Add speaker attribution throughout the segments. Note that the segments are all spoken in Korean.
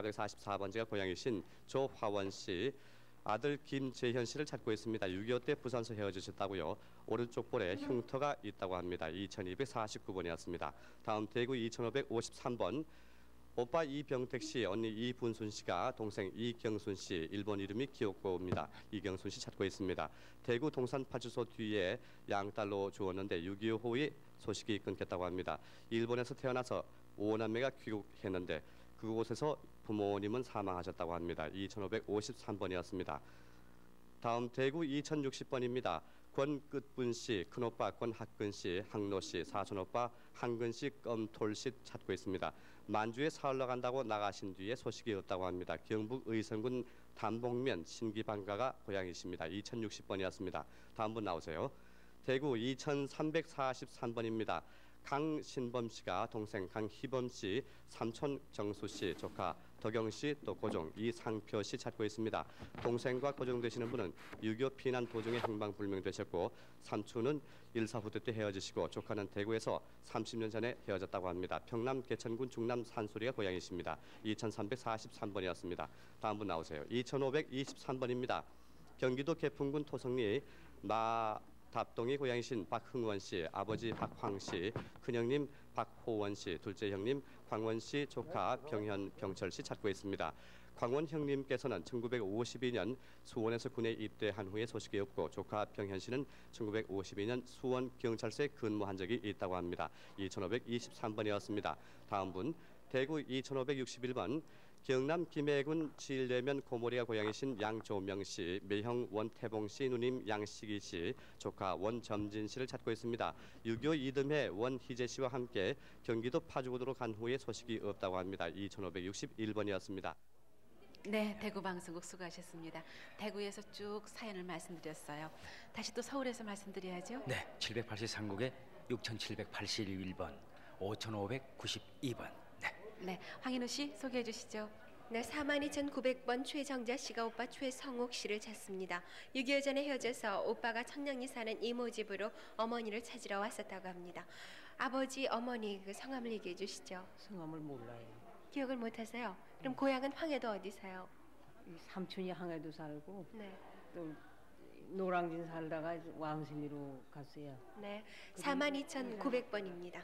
Speaker 1: 444번지가 고향이신 조화원 씨, 아들 김재현 씨를 찾고 있습니다. 6.25 때 부산서 헤어지셨다고요. 오른쪽 볼에 흉터가 있다고 합니다. 2249번이었습니다. 다음 대구 2553번. 오빠 이병택 씨, 언니 이분순 씨가 동생 이경순 씨, 일본 이름이 기억고입니다. 이경순 씨 찾고 있습니다. 대구 동산 파주소 뒤에 양딸로 주었는데 6.25 후에 소식이 끊겼다고 합니다. 일본에서 태어나서 5남매가 귀국했는데 그곳에서 부모님은 사망하셨다고 합니다. 2553번이었습니다. 다음 대구 2060번입니다. 권끝분 씨, 큰오빠 권학근 씨, 항로 씨, 사촌오빠 한근 씨, 껌톨 씨 찾고 있습니다. 만주에 사흘 나간다고 나가신 뒤에 소식이 없다고 합니다. 경북 의성군 담봉면 신기방가가 고향이십니다. 2060번이었습니다. 다음 분 나오세요. 대구 2343번입니다. 강신범 씨가 동생 강희범 씨, 삼촌 정수 씨, 조카 덕영 씨, 또 고종 이상표 씨 찾고 있습니다. 동생과 고종되시는 분은 6.25 피난 도중에 행방불명되셨고 삼촌은 일사후퇴 때 헤어지시고 조카는 대구에서 30년 전에 헤어졌다고 합니다. 평남 개천군 중남 산소리가 고향이십니다. 2343번이었습니다. 다음 분 나오세요. 2523번입니다. 경기도 개풍군 토성리 답동이 고향이신 박흥원 씨, 아버지 박황 씨, 큰형님 박호원 씨, 둘째 형님 광원 씨, 조카 병철 씨 찾고 있습니다. 광원 형님께서는 1952년 수원에서 군에 입대한 후에 소식이 없고 조카 병현 씨는 1952년 수원 경찰서에 근무한 적이 있다고 합니다. 2523번이었습니다. 다음 분 대구 2561번 경남 김해군 지일내면 고모리가 고향이신 양조명 씨, 매형 원태봉 씨, 누님 양식이 씨, 조카 원점진 씨를 찾고 있습니다. 6.25 이듬해 원희재 씨와 함께 경기도 파주구도로 간 후에 소식이 없다고 합니다. 2561번이었습니다.
Speaker 2: 네, 대구 방송국 수고하셨습니다. 대구에서 쭉 사연을 말씀드렸어요. 다시 또 서울에서 말씀드려야죠.
Speaker 3: 네, 783국에 6781번, 5592번.
Speaker 2: 네, 황인우 씨 소개해 주시죠.
Speaker 4: 네, 42,900번 최정자 씨가 오빠 최성옥 씨를 찾습니다. 6.25 전에 헤어져서 오빠가 청량리 사는 이모 집으로 어머니를 찾으러 왔었다고 합니다. 아버지, 어머니 그 성함을 얘기해 주시죠.
Speaker 5: 성함을 몰라요.
Speaker 4: 기억을 못 하세요? 그럼 고향은 황해도 어디 사요?
Speaker 5: 삼촌이 항해도 살고
Speaker 4: 네.
Speaker 5: 또 노량진 살다가 왕십리로 갔어요.
Speaker 4: 네, 42,900번입니다.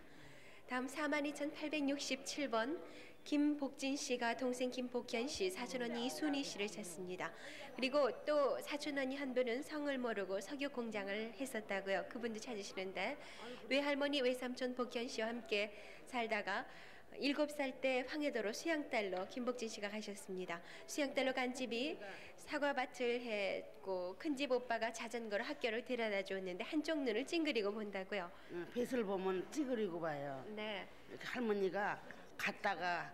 Speaker 4: 다음 42,867번 김복진 씨가 동생 김복현 씨, 사촌언니 이순희 씨를 찾습니다. 그리고 또 사촌언니 한 분은 성을 모르고 석유 공장을 했었다고요. 그분도 찾으시는데 외할머니 외삼촌 복현 씨와 함께 살다가 7살 때 황해도로 수양딸로 김복진 씨가 가셨습니다. 수양딸로 간 집이 사과밭을 했고 큰집 오빠가 자전거로 학교를 데려다 줬는데 한쪽 눈을 찡그리고 본다고요.
Speaker 6: 뱃을 보면 찡그리고 봐요.
Speaker 4: 네.
Speaker 6: 할머니가 갔다가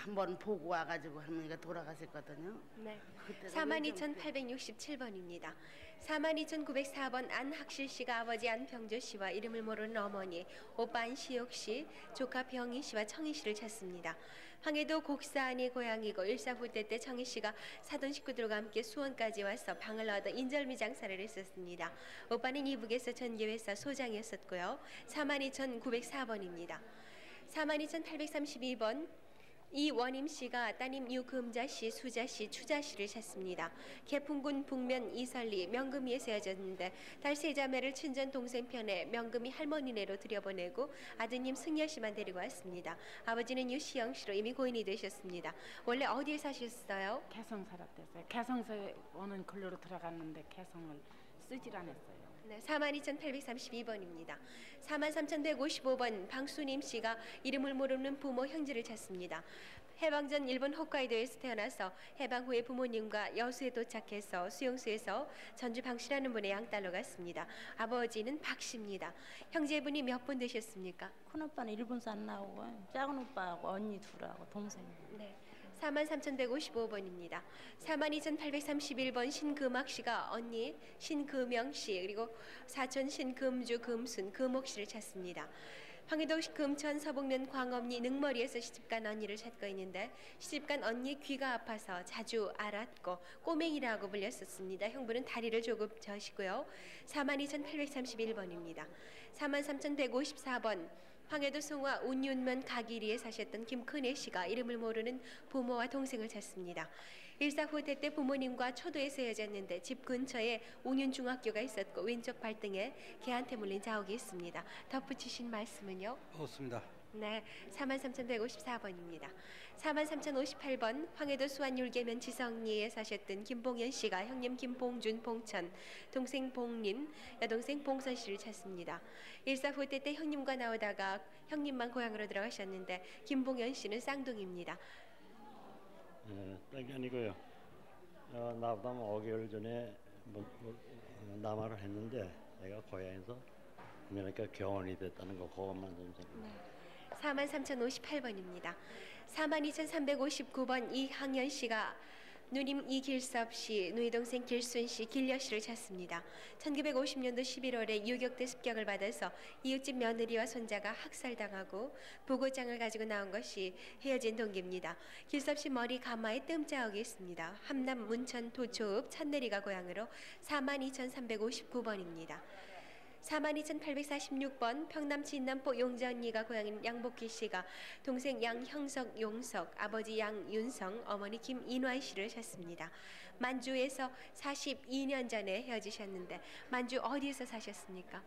Speaker 6: 한번 보고 와가지고 할머니가 돌아가셨거든요.
Speaker 4: 네. 42,867번입니다. 42,904번 안학실 씨가 아버지 안병조 씨와 이름을 모르는 어머니, 오빠 안시옥 씨, 조카 병희 씨와 청희 씨를 찾습니다. 황해도 곡산이 고향이고 일사후퇴 때 청희 씨가 사돈 식구들과 함께 수원까지 와서 방을 얻어 인절미 장사를 했었습니다. 오빠는 이북에서 전기회사 소장이었었고요. 42,904번입니다. 42,832번 이원임 씨가 따님 유금자 씨, 수자 씨, 추자 씨를 찾습니다. 개풍군 북면 이설리 명금이에서 헤어졌는데 딸 세 자매를 친전 동생 편에 명금이 할머니네로 들여보내고 아드님 승려 씨만 데리고 왔습니다. 아버지는 유시영 씨로 이미 고인이 되셨습니다. 원래 어디에 사셨어요?
Speaker 7: 개성 살았댔어요. 개성서에 오는 근로로 들어갔는데 개성을 쓰질 않았어요.
Speaker 4: 네, 42,832번입니다. 43,155번 방수님 씨가 이름을 모르는 부모 형제를 찾습니다. 해방 전 일본 홋카이도에서 태어나서 해방 후에 부모님과 여수에 도착해서 수용소에서 전주 방씨라는 분의 양딸로 갔습니다. 아버지는 박 씨입니다. 형제분이 몇 분 되셨습니까?
Speaker 8: 큰오빠는 일본산 나오고 작은 오빠하고 언니 둘하고 동생.
Speaker 4: 네. 43,155번입니다. 42,831번 신금학 씨가 언니 신금영 씨 그리고 사촌 신금주 금순 금옥 씨를 찾습니다. 황해도 금천 서북면 광업리 능머리에서 시집간 언니를 찾고 있는데 시집간 언니 귀가 아파서 자주 앓았고 꼬맹이라고 불렸었습니다. 형부는 다리를 조금 져시고요. 42,831번입니다. 43,154번 황해도 송화 운윤면 가기리에 사셨던 김큰애 씨가 이름을 모르는 부모와 동생을 찾습니다. 일사후퇴 때 부모님과 초도에서 헤어졌는데 집 근처에 운윤중학교가 있었고 왼쪽 발등에 개한테 물린 자욱이 있습니다. 덧붙이신 말씀은요?
Speaker 9: 없습니다.
Speaker 4: 네, 43,154번입니다. 43,058번 황해도 수안율계면 지성리에 사셨던 김봉연 씨가 형님 김봉준, 봉천, 동생 봉린, 여동생 봉선 씨를 찾습니다. 일사후퇴 때 형님과 나오다가 형님만 고향으로 들어가셨는데 김봉연 씨는 쌍둥이입니다.
Speaker 9: 딴 게 아니고요. 나보다 5개월 전에 남아를 했는데 내가 고향에서 그러니까 교원이 됐다는 거 그것만 좀 생각해요.
Speaker 4: 43,058번입니다. 42,359번 이항연 씨가 누님 이길섭 씨, 누이 동생 길순 씨, 길려 씨를 찾습니다. 1950년도 11월에 유격대 습격을 받아서 이웃집 며느리와 손자가 학살당하고 부고장을 가지고 나온 것이 헤어진 동기입니다. 길섭 씨 머리 가마에 뜸자국이 있습니다. 함남 문천 도초읍 찬내리가 고향으로 42,359번입니다. 42,846번 평남 진남포 용전리가 고향인 양복희 씨가 동생 양형석 용석, 아버지 양윤성, 어머니 김인화 씨를 찾습니다. 만주에서 42년 전에 헤어지셨는데 만주 어디에서 사셨습니까?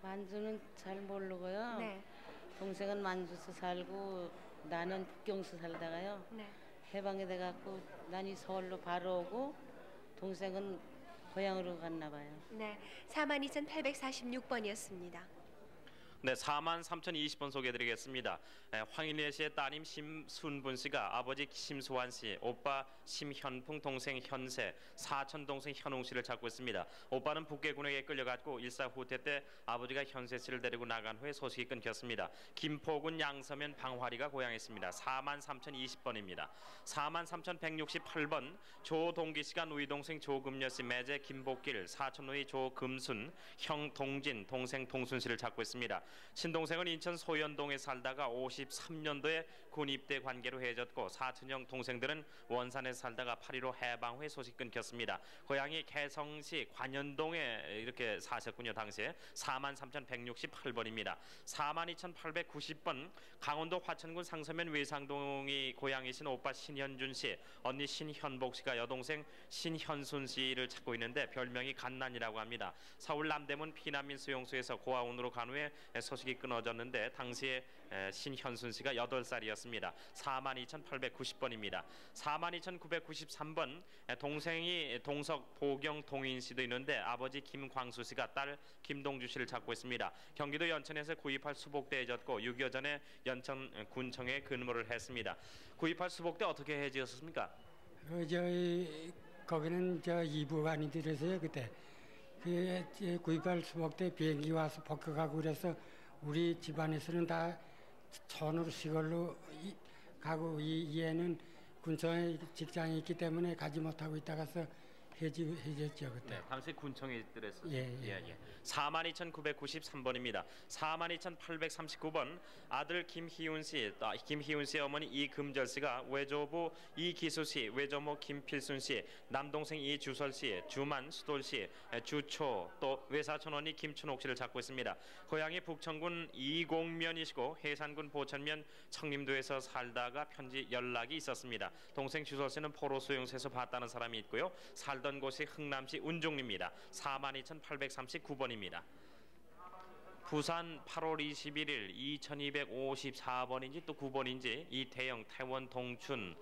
Speaker 8: 만주는 잘 모르고요.
Speaker 4: 네.
Speaker 8: 동생은 만주서 살고 나는 북경서 살다가요.
Speaker 4: 네.
Speaker 8: 해방이 돼갖고 난이 서울로 바로 오고 동생은 고향으로 갔나 봐요.
Speaker 4: 네, 42,846번이었습니다.
Speaker 10: 네, 43,020번 소개해드리겠습니다. 황인례 씨의 따님 심순분 씨가 아버지 심수환 씨, 오빠 심현풍, 동생 현세, 사촌 동생 현웅 씨를 찾고 있습니다. 오빠는 북계군에게 끌려갔고 일사후퇴 때 아버지가 현세 씨를 데리고 나간 후에 소식이 끊겼습니다. 김포군 양서면 방화리가 고향이었습니다. 43,020번입니다. 43,168번 조동기 씨가 누이 동생 조금여 씨, 매제 김복길, 사촌 누이 조금순, 형 동진, 동생 동순 씨를 찾고 있습니다. 신동생은 인천 소연동에 살다가 53년도에 군 입대 관계로 헤어졌고 사촌형 동생들은 원산에 살다가 8.15 해방 후에 소식 끊겼습니다. 고향이 개성시 관현동에 이렇게 사셨군요. 당시에 43,168번입니다. 42,890번 강원도 화천군 상서면 외상동이 고향이신 오빠 신현준 씨, 언니 신현복 씨가 여동생 신현순 씨를 찾고 있는데 별명이 갓난이라고 합니다. 서울 남대문 피난민 수용소에서 고아원으로 간 후에 소식이 끊어졌는데 당시에 신현순 씨가 8살이었습니다. 42,890번입니다. 42,993번 동생이 동석 보경 동인 씨도 있는데 아버지 김광수 씨가 딸 김동주 씨를 찾고 있습니다. 경기도 연천에서 9.28 수복대에 졌고 6.25 전에 연천 군청에 근무를 했습니다. 9.28 수복대 어떻게 해지었습니까?
Speaker 11: 거기는 이부관이들에서요 그때 9.28 수복대 비행기 와서 폭격하고 그래서 우리 집안에서는 다 전으로 시골로 가고 이 애는 군청에 직장이 있기 때문에 가지 못하고 있다가서 해졌죠 그때.
Speaker 10: 네, 당시 군청에 있더랬어요.
Speaker 11: 예.
Speaker 10: 42,993번입니다. 42,839번 아들 김희훈 씨, 김희훈 씨의 어머니 이금절 씨가 외조부 이기수 씨, 외조모 김필순 씨, 남동생 이주설 씨, 주만 수돌 씨, 주초 또 외사촌 언니 김춘옥 씨를 찾고 있습니다. 고향이 북천군 이공면이시고 해산군 보천면 청림도에서 살다가 편지 연락이 있었습니다. 동생 주설 씨는 포로 수용소에서 봤다는 사람이 있고요. 살던 곳이 흥남시 운종리입니다. 42,839번입니다. 부산 8월 21일 2254번인지 또 9번인지 이태영, 태원, 동춘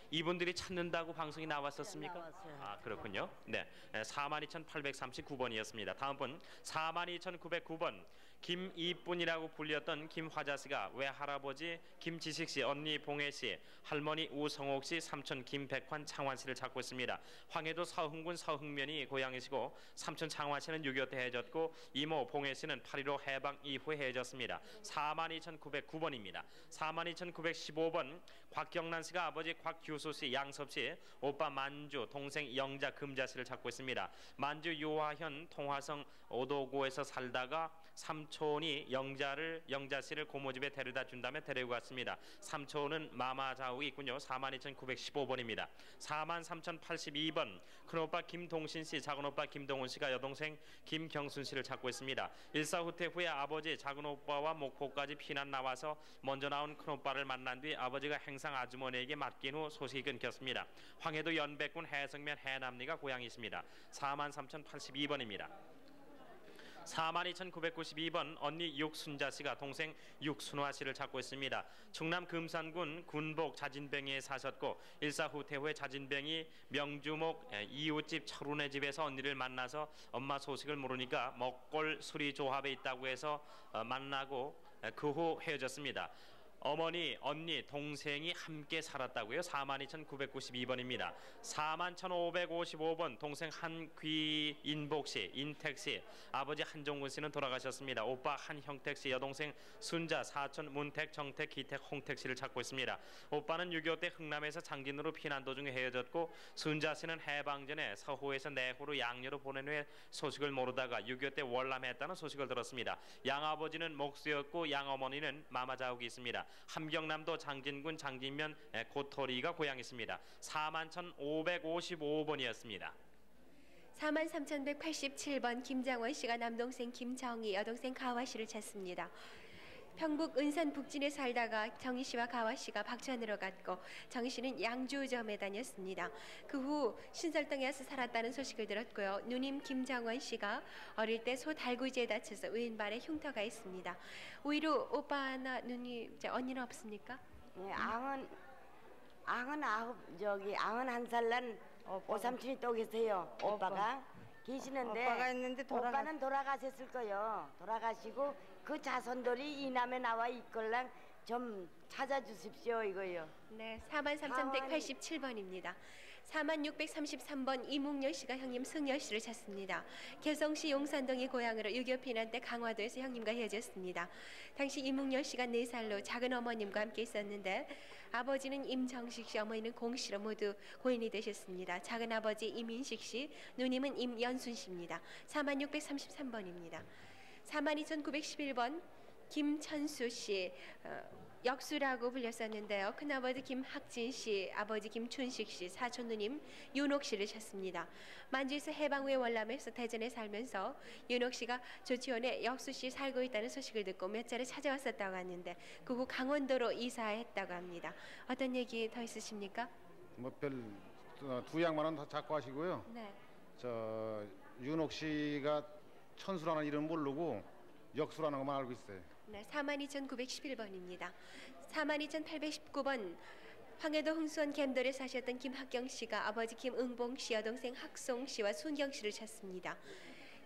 Speaker 10: 이분들이 찾는다고 방송이 나왔었습니까?
Speaker 8: 나왔어요.
Speaker 10: 아 그렇군요. 네, 42,839번이었습니다. 다음 분 42,909번 김이쁜이라고 불렸던 김화자씨가 외할아버지 김지식씨, 언니 봉혜씨, 할머니 우성옥씨, 삼촌 김백환, 창환씨를 찾고 있습니다. 황해도 서흥군 서흥면이 고향이시고 삼촌 창환씨는 6.25 때 헤어졌고 이모 봉혜씨는 8.15 해방 이후에 헤어졌습니다. 42,909번입니다. 42,915번 곽경란씨가 아버지 곽규수씨, 양섭씨, 오빠 만주, 동생 영자, 금자씨를 찾고 있습니다. 만주 유화현 통화성 오도구에서 살다가 삼촌이 영자 씨를 고모집에 데려다 준다며 데리고 갔습니다. 삼촌은 마마자욱이 있군요. 42,915번입니다. 43,082번 큰오빠 김동신 씨, 작은오빠 김동훈 씨가 여동생 김경순 씨를 찾고 있습니다. 일사후퇴 후에 아버지 작은오빠와 목포까지 피난 나와서 먼저 나온 큰오빠를 만난 뒤 아버지가 행상 아주머니에게 맡긴 후 소식이 끊겼습니다. 황해도 연백군 해성면 해남리가 고향이십니다. 43,082번입니다. 42,992번 언니 육순자 씨가 동생 육순화 씨를 찾고 있습니다. 충남 금산군 군복 자진뱅이에 사셨고 일사후퇴 후에 자진뱅이 명주목 이웃집 철운의 집에서 언니를 만나서 엄마 소식을 모르니까 먹골 수리조합에 있다고 해서 만나고 그 후 헤어졌습니다. 어머니, 언니, 동생이 함께 살았다고요. 42,992번입니다. 41,555번 동생 한귀인복 씨, 인택 씨, 아버지 한종근 씨는 돌아가셨습니다. 오빠 한형택 씨, 여동생 순자, 사촌 문택, 정택, 기택, 홍택 씨를 찾고 있습니다. 오빠는 6.25 때 흥남에서 장진으로 피난 도중에 헤어졌고 순자 씨는 해방 전에 서호에서 내호로 양녀로 보낸 후에 소식을 모르다가 6.25 때 월남했다는 소식을 들었습니다. 양아버지는 목수였고 양어머니는 마마자욱이 있습니다. 함경남도 장진군 장진면 고토리가 고향이십니다. 41,555번이었습니다.
Speaker 4: 43,187번 김장원 씨가 남동생 김정희, 여동생 가화 씨를 찾습니다. 평북 은산 북진에 살다가 정희 씨와 가화 씨가 박천으로 갔고 정희 씨는 양주점에 다녔습니다. 그 후 신설동에 와서 살았다는 소식을 들었고요. 누님 김정원 씨가 어릴 때 소 달구지에 다쳐서 왼발에 흉터가 있습니다. 오히려 오빠나 누님, 언니는 없습니까?
Speaker 12: 네, 앙은 1살 난 오삼촌이 또 계세요. 오빠가 계시는데
Speaker 5: 오빠가 있는데
Speaker 12: 오빠는 돌아가셨을 거예요. 돌아가시고 그 자손들이 이남에 나와 있걸랑 좀 찾아주십시오 이거요.
Speaker 4: 네, 43,187번입니다. 4633번 이묵녀 씨가 형님 승여 씨를 찾습니다. 개성시 용산동이 고향으로 6.25 피난 때 강화도에서 형님과 헤어졌습니다. 당시 이묵녀 씨가 4살로 작은 어머님과 함께 있었는데 아버지는 임정식 씨, 어머니는 공 씨로 모두 고인이 되셨습니다. 작은 아버지 임인식 씨, 누님은 임연순 씨입니다. 4633번입니다. 42,911번 김천수 씨, 역수라고 불렸었는데요. 큰아버지 김학진 씨, 아버지 김춘식 씨, 사촌 누님 윤옥 씨를 찾습니다. 만주에서 해방 후에 월남에서 대전에 살면서 윤옥 씨가 조치원에 역수 씨 살고 있다는 소식을 듣고 몇 차례 찾아왔었다고 하는데 그 후 강원도로 이사했다고 합니다. 어떤 얘기 더 있으십니까?
Speaker 13: 두 양반은 다 잡고 하시고요.
Speaker 4: 네.
Speaker 13: 윤옥 씨가 천수라는 이름 모르고 역수라는 것만 알고 있어요.
Speaker 4: 네, 42,911번입니다. 42,819번 황해도 흥수원 갬돌에 사셨던 김학경 씨가 아버지 김응봉 씨, 여동생 학송 씨와 순경 씨를 찾습니다.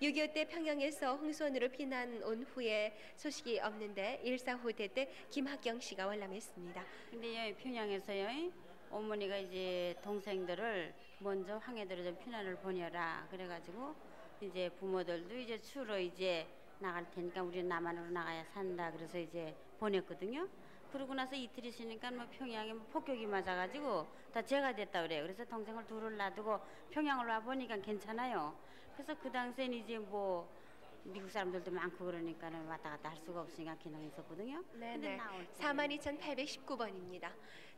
Speaker 4: 6.25 때 평양에서 흥수원으로 피난 온 후에 소식이 없는데 일사후퇴 때 김학경 씨가 월남했습니다.
Speaker 14: 근데 평양에서요 어머니가 이제 동생들을 먼저 황해도로 좀 피난을 보내라 그래가지고 이제 부모들도 이제 추로 이제 나갈 테니까 우리 남한으로 나가야 산다 그래서 이제 보냈거든요. 그러고 나서 이틀 있으니까 뭐 평양에 폭격이 맞아가지고 다 죄가 됐다 그래요. 그래서 동생을 둘을 놔두고 평양으로 와 보니까 괜찮아요. 그래서 그 당시엔 이제 뭐 미국 사람들도 많고 그러니까는 왔다 갔다 할 수가 없으니까 기능 있었거든요.
Speaker 4: 네네. 42,819번입니다.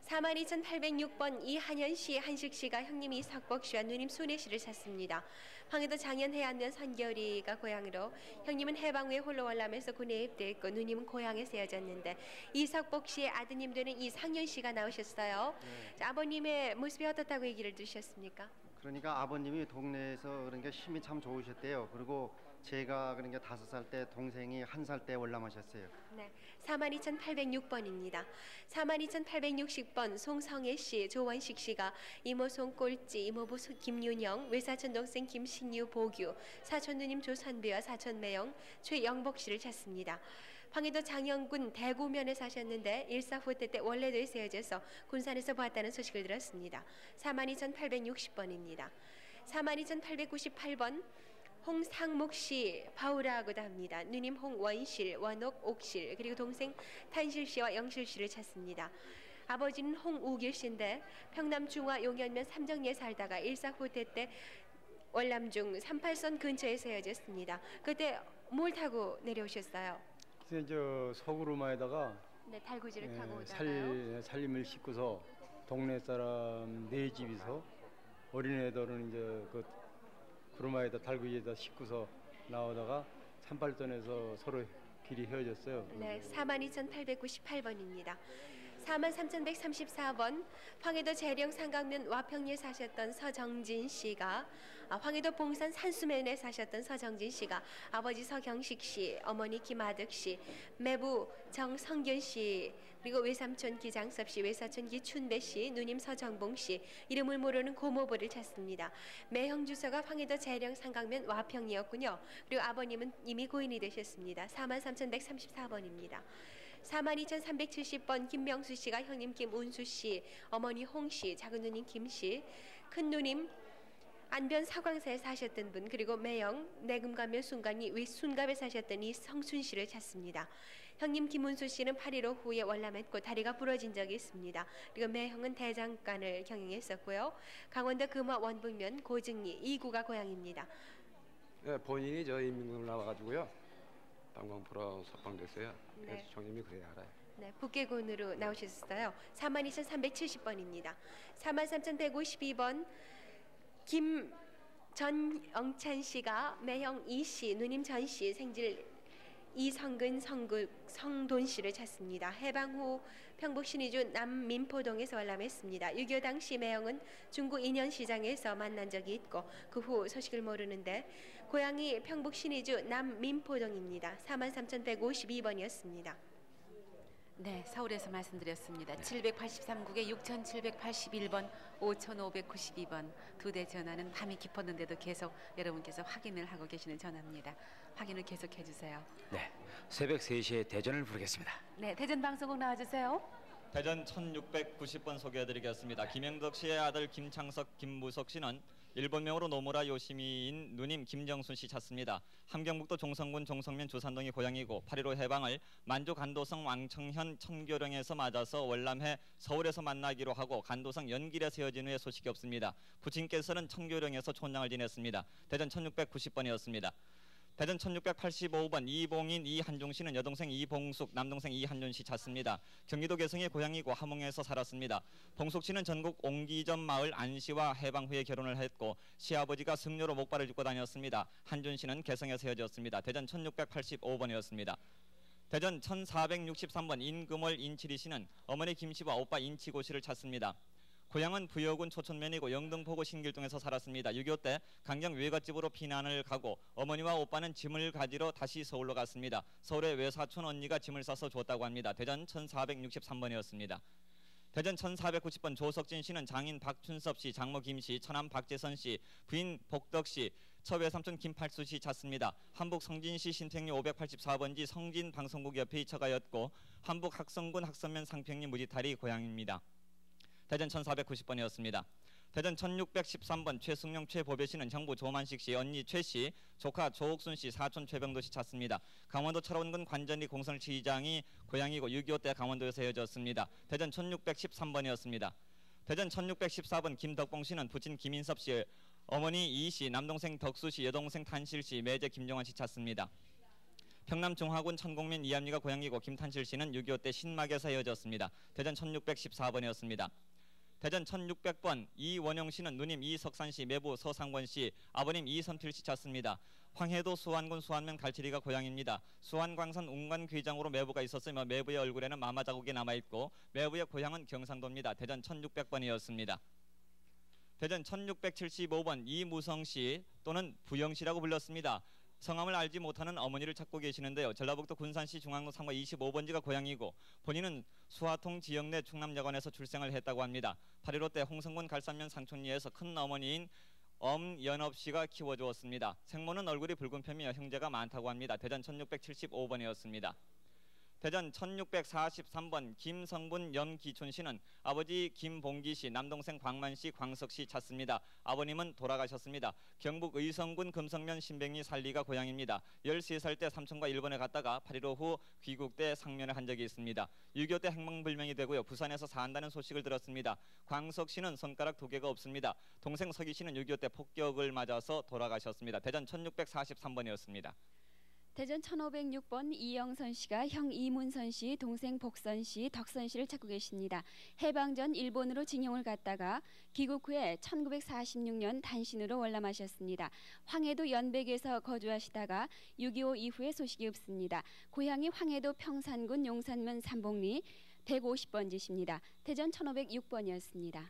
Speaker 4: 42,806번 이한현 씨, 한식 씨가 형님 이석복 씨와 누님 순애 씨를 찾습니다. 황해도 장현 해안면 선결이가 고향으로 형님은 해방 후에 홀로 월남에서 군에 입대했고 누님은 고향에서 헤어졌는데 이석복 씨의 아드님 되는 이상현 씨가 나오셨어요.
Speaker 15: 네.
Speaker 4: 자, 아버님의 모습이 어떻다고 얘기를 들으셨습니까?
Speaker 15: 그러니까 아버님이 동네에서 그러니까 힘이 참 좋으셨대요. 그리고 제가 그러니까 5살 때 동생이 1살 때 월남하셨어요.
Speaker 4: 네, 42,806번입니다. 42,860번 송성애 씨, 조원식 씨가 이모 송꼴찌, 이모부 김윤영, 외사촌 동생 김신유 보규, 사촌 누님 조선배와 사촌 매영 최영복 씨를 찾습니다. 황해도 장영군 대구면에 사셨는데 일사후퇴 때 원래도에서 헤어져서 군산에서 보았다는 소식을 들었습니다. 42,860번입니다. 42,898번 홍상목 씨 바우라고도 합니다. 누님 홍원실, 원옥 옥실, 그리고 동생 탄실 씨와 영실 씨를 찾습니다. 아버지는 홍우길 씨인데 평남 중화 용현면 삼정리에 살다가 일사후퇴 때 월남중 38선 근처에서 헤어졌습니다. 그때 뭘 타고 내려오셨어요?
Speaker 16: 그래서 저 소구루마에다가
Speaker 4: 네, 달구지를 타고 오다가요.
Speaker 16: 살림을 싣고서 동네 사람 네 집이서 어린애들은 이제 그 구루마에다 달구지에다 싣고서 나오다가 산발전에서 서로 길이 헤어졌어요.
Speaker 4: 네, 42,898번입니다. 43,134번 황해도 재령 상강면 와평리에 사셨던 서정진 씨가 황해도 봉산 산수면에 사셨던 서정진 씨가 아버지 서경식 씨, 어머니 김아득 씨, 매부 정성균 씨, 그리고 외삼촌 기장섭 씨, 외사촌 기춘배 씨, 누님 서정봉 씨, 이름을 모르는 고모부를 찾습니다. 매형 주소가 황해도 재령 상강면 와평리였군요. 그리고 아버님은 이미 고인이 되셨습니다. 43,134번입니다. 42,370번 김명수 씨가 형님 김운수 씨, 어머니 홍 씨, 작은 누님 김 씨, 큰 누님 안변 사광사에 사셨던 분, 그리고 매형 내금가면 순간이 윗순갑에 사셨던 이 성순 씨를 찾습니다. 형님 김운수 씨는 8.15 후에 월남했고 다리가 부러진 적이 있습니다. 그리고 매형은 대장간을 경영했었고요. 강원도 금화 원북면 고증리 2구가 고향입니다.
Speaker 17: 네, 본인이 저 인민군을 나와가지고요. 방광포로 석방됐어요.
Speaker 4: 네.
Speaker 17: 그래서 총님이 그래야 알아요.
Speaker 4: 네, 북계군으로 나오셨어요. 42,370번입니다. 43,152번 김전영찬 씨가 매형 이 씨, 누님 전 씨, 생질 이성근 성돈 씨를 찾습니다. 해방 후 평북 신의주 남민포동에서 월남했습니다. 6.25 당시 매형은 중구 인현시장에서 만난 적이 있고 그 후 소식을 모르는데 고향이 평북 신의주 남민포동입니다. 43,152번이었습니다.
Speaker 2: 네, 서울에서 말씀드렸습니다. 783국에 6,781번, 5,592번 두 대 전화는 밤이 깊었는데도 계속 여러분께서 확인을 하고 계시는 전화입니다. 확인을 계속해 주세요.
Speaker 3: 네, 새벽 3시에 대전을 부르겠습니다.
Speaker 2: 네, 대전 방송국 나와주세요.
Speaker 18: 대전 1690번 소개해드리겠습니다. 김영덕 씨의 아들 김창석, 김무석 씨는 일본명으로 노무라 요시미인 누님 김정순 씨 찾습니다. 함경북도 종성군 종성면 조산동이 고향이고 8.15 해방을 만주 간도성 왕청현 천교령에서 맞아서 월남해 서울에서 만나기로 하고 간도성 연길에서 헤어진 후에 소식이 없습니다. 부친께서는 천교령에서 촌장을 지냈습니다. 대전 1690번이었습니다. 대전 1685번 이봉인 이한중 씨는 여동생 이봉숙, 남동생 이한준 씨 찾습니다. 경기도 개성의 고향이고 함흥에서 살았습니다. 봉숙 씨는 전국 옹기점 마을 안씨와 해방 후에 결혼을 했고 시아버지가 승려로 목발을 짚고 다녔습니다. 한준 씨는 개성에서 헤어졌습니다. 대전 1685번이었습니다. 대전 1463번 인금월 인칠이 씨는 어머니 김씨와 오빠 인치고 씨를 찾습니다. 고향은 부여군 초촌면이고 영등포구 신길동에서 살았습니다. 6.25 때 강경 외갓집으로 피난을 가고 어머니와 오빠는 짐을 가지러 다시 서울로 갔습니다. 서울의 외사촌 언니가 짐을 싸서 줬다고 합니다. 대전 1463번이었습니다. 대전 1490번 조석진 씨는 장인 박춘섭 씨, 장모 김 씨, 처남 박재선 씨, 부인 복덕 씨, 처외삼촌 김팔수 씨 찾습니다. 한북 성진시 신택리 584번지 성진 방송국 옆에 처가였고 한북 학성군 학선면 상평리 무지타리 고향입니다. 대전 1490번이었습니다. 대전 1613번 최승용 최보배 씨는 형부 조만식 씨, 언니 최 씨, 조카 조옥순 씨, 사촌 최병도 씨 찾습니다. 강원도 철원군 관전리 공설시장이 고향이고 6.25 때 강원도에서 헤어졌습니다. 대전 1613번이었습니다. 대전 1614번 김덕봉 씨는 부친 김인섭 씨, 어머니 이 씨, 남동생 덕수 씨, 여동생 탄실 씨, 매제 김종환 씨 찾습니다. 평남 중화군 천곡면 이암리가 고향이고 김탄실 씨는 6.25 때 신막에서 헤어졌습니다. 대전 1614번이었습니다. 대전 1600번 이원영 씨는 누님 이석산 씨, 매부 서상권 씨, 아버님 이선필 씨 찾습니다. 황해도 수안군 수안면 갈치리가 고향입니다. 수안광산 웅관귀장으로 매부가 있었으며 매부의 얼굴에는 마마 자국이 남아있고 매부의 고향은 경상도입니다. 대전 1600번이었습니다. 대전 1675번 이무성 씨 또는 부영 씨라고 불렀습니다. 성함을 알지 못하는 어머니를 찾고 계시는데요. 전라북도 군산시 중앙로 3과 25번지가 고향이고 본인은 수화통 지역 내 충남여관에서 출생을 했다고 합니다. 8.15 때 홍성군 갈산면 상촌리에서 큰 어머니인 엄연업 씨가 키워주었습니다. 생모는 얼굴이 붉은 편이며 형제가 많다고 합니다. 대전 1675번이었습니다. 대전 1643번 김성분 염기춘 씨는 아버지 김봉기 씨, 남동생 광만 씨, 광석 씨 찾습니다. 아버님은 돌아가셨습니다. 경북 의성군 금성면 신백리 살리가 고향입니다. 13살 때 삼촌과 일본에 갔다가 8.15 후 귀국 때 상면을 한 적이 있습니다. 6.25 때 행방불명이 되고요. 부산에서 산다는 소식을 들었습니다. 광석 씨는 손가락 2개가 없습니다. 동생 서기 씨는 6.25 때 폭격을 맞아서 돌아가셨습니다. 대전 1643번이었습니다.
Speaker 19: 대전 1506번 이영선 씨가 형 이문선 씨, 동생 복선 씨, 덕선 씨를 찾고 계십니다. 해방 전 일본으로 징용을 갔다가 귀국 후에 1946년 단신으로 월남하셨습니다. 황해도 연백에서 거주하시다가 6.25 이후에 소식이 없습니다. 고향이 황해도 평산군 용산면 삼봉리 150번지십니다. 대전 1506번이었습니다.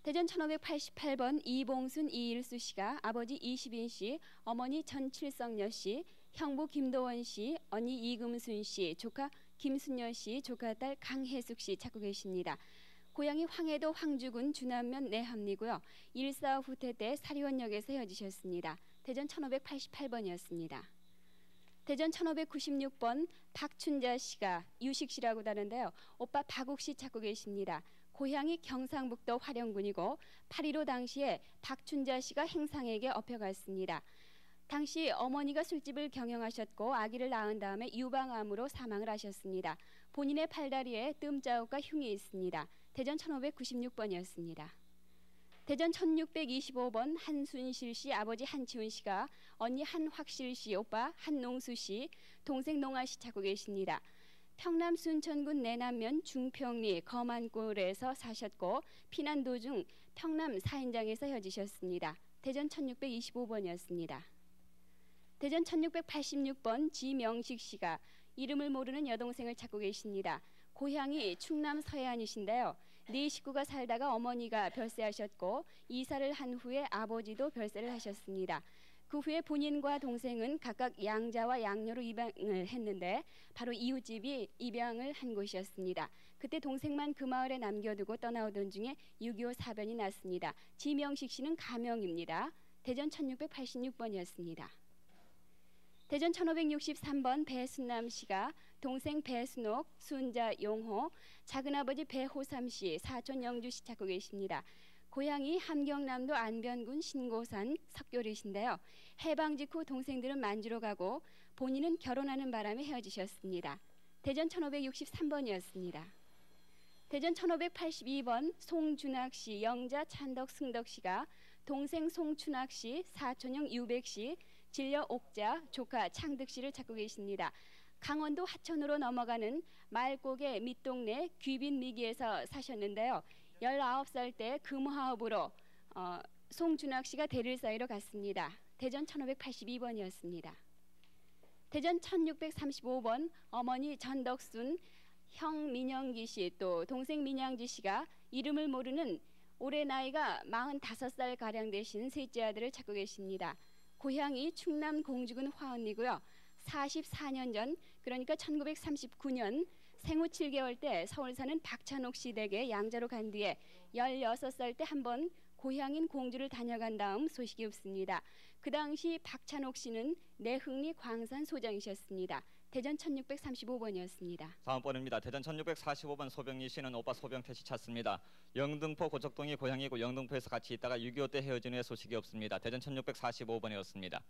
Speaker 19: 대전 1588번 이봉순 이일수 씨가 아버지 이시빈 씨, 어머니 전칠성여 씨, 형부 김도원 씨, 언니 이금순 씨, 조카 김순여 씨, 조카딸 강혜숙 씨 찾고 계십니다. 고향이 황해도 황주군 주남면 내함리고요. 1.4 후퇴 때 사리원역에서 헤어지셨습니다. 대전 1588번이었습니다. 대전 1596번 박춘자 씨가 유식 씨라고 다는데요. 오빠 박욱 씨 찾고 계십니다. 고향이 경상북도 화령군이고 8.15 당시에 박춘자 씨가 행상에게 업혀갔습니다. 당시 어머니가 술집을 경영하셨고 아기를 낳은 다음에 유방암으로 사망을 하셨습니다. 본인의 팔다리에 뜸자국과 흉이 있습니다. 대전 1596번이었습니다. 대전 1625번 한순실 씨 아버지 한치훈 씨가 언니 한확실 씨 오빠 한농수 씨 동생 농아 씨 찾고 계십니다. 평남 순천군 내남면 중평리 거만골에서 사셨고 피난 도중 평남 사인장에서 헤어지셨습니다. 대전 1625번이었습니다. 대전 1686번 지명식 씨가 이름을 모르는 여동생을 찾고 계십니다. 고향이 충남 서해안이신데요. 네 식구가 살다가 어머니가 별세하셨고 이사를 한 후에 아버지도 별세를 하셨습니다. 그 후에 본인과 동생은 각각 양자와 양녀로 입양을 했는데 바로 이웃집이 입양을 한 곳이었습니다. 그때 동생만 그 마을에 남겨두고 떠나오던 중에 6.25 사변이 났습니다. 지명식 씨는 가명입니다. 대전 1686번이었습니다. 대전 1563번 배순남 씨가 동생 배순옥, 순자 용호, 작은아버지 배호삼 씨, 사촌 영주 씨 찾고 계십니다. 고향이 함경남도 안변군 신고산 석교리신데요. 해방 직후 동생들은 만주로 가고 본인은 결혼하는 바람에 헤어지셨습니다. 대전 1563번이었습니다. 대전 1582번 송준학 씨, 영자 찬덕 승덕 씨가 동생 송춘학 씨, 사촌형 유백 씨, 진려 옥자, 조카 창득 씨를 찾고 계십니다. 강원도 하천으로 넘어가는 말곡의 밑동네 귀빈미기에서 사셨는데요. 19살 때 금화업으로 송준학 씨가 대를 쌓이러 갔습니다. 대전 1582번이었습니다. 대전 1635번 어머니 전덕순, 형 민영기 씨, 또 동생 민양지 씨가 이름을 모르는 올해 나이가 45살 가량 되신 셋째 아들을 찾고 계십니다. 고향이 충남 공주군 화언리고요. 44년 전, 그러니까 1939년 생후 7개월 때 서울 사는 박찬옥 씨 댁에 양자로 간 뒤에 16살 때 한 번 고향인 공주를 다녀간 다음 소식이 없습니다. 그 당시 박찬옥 씨는 내흥리 광산 소장이셨습니다. 대전 1635번이었습니다.
Speaker 18: 다음 번입니다. 대전 1645번 소병리 씨는 오빠 소병태 씨 찾습니다. 영등포 고척동이 고향이고 영등포에서 같이 있다가 6.25 때 헤어진 후에 소식이 없습니다. 대전 1645번이었습니다.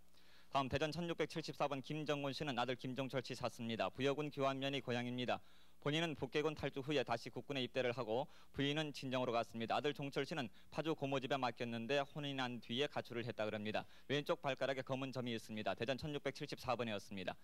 Speaker 18: 다음 대전 1674번 김정곤 씨는 아들 김종철 씨 찾습니다. 부여군 교안면이 고향입니다. 본인은 북계군 탈주 후에 다시 국군에 입대를 하고 부인은 친정으로 갔습니다. 아들 종철 씨는 파주 고모집에 맡겼는데 혼인한 뒤에 가출을 했다 그럽니다. 왼쪽 발가락에 검은 점이 있습니다. 대전 1674번이었습니다.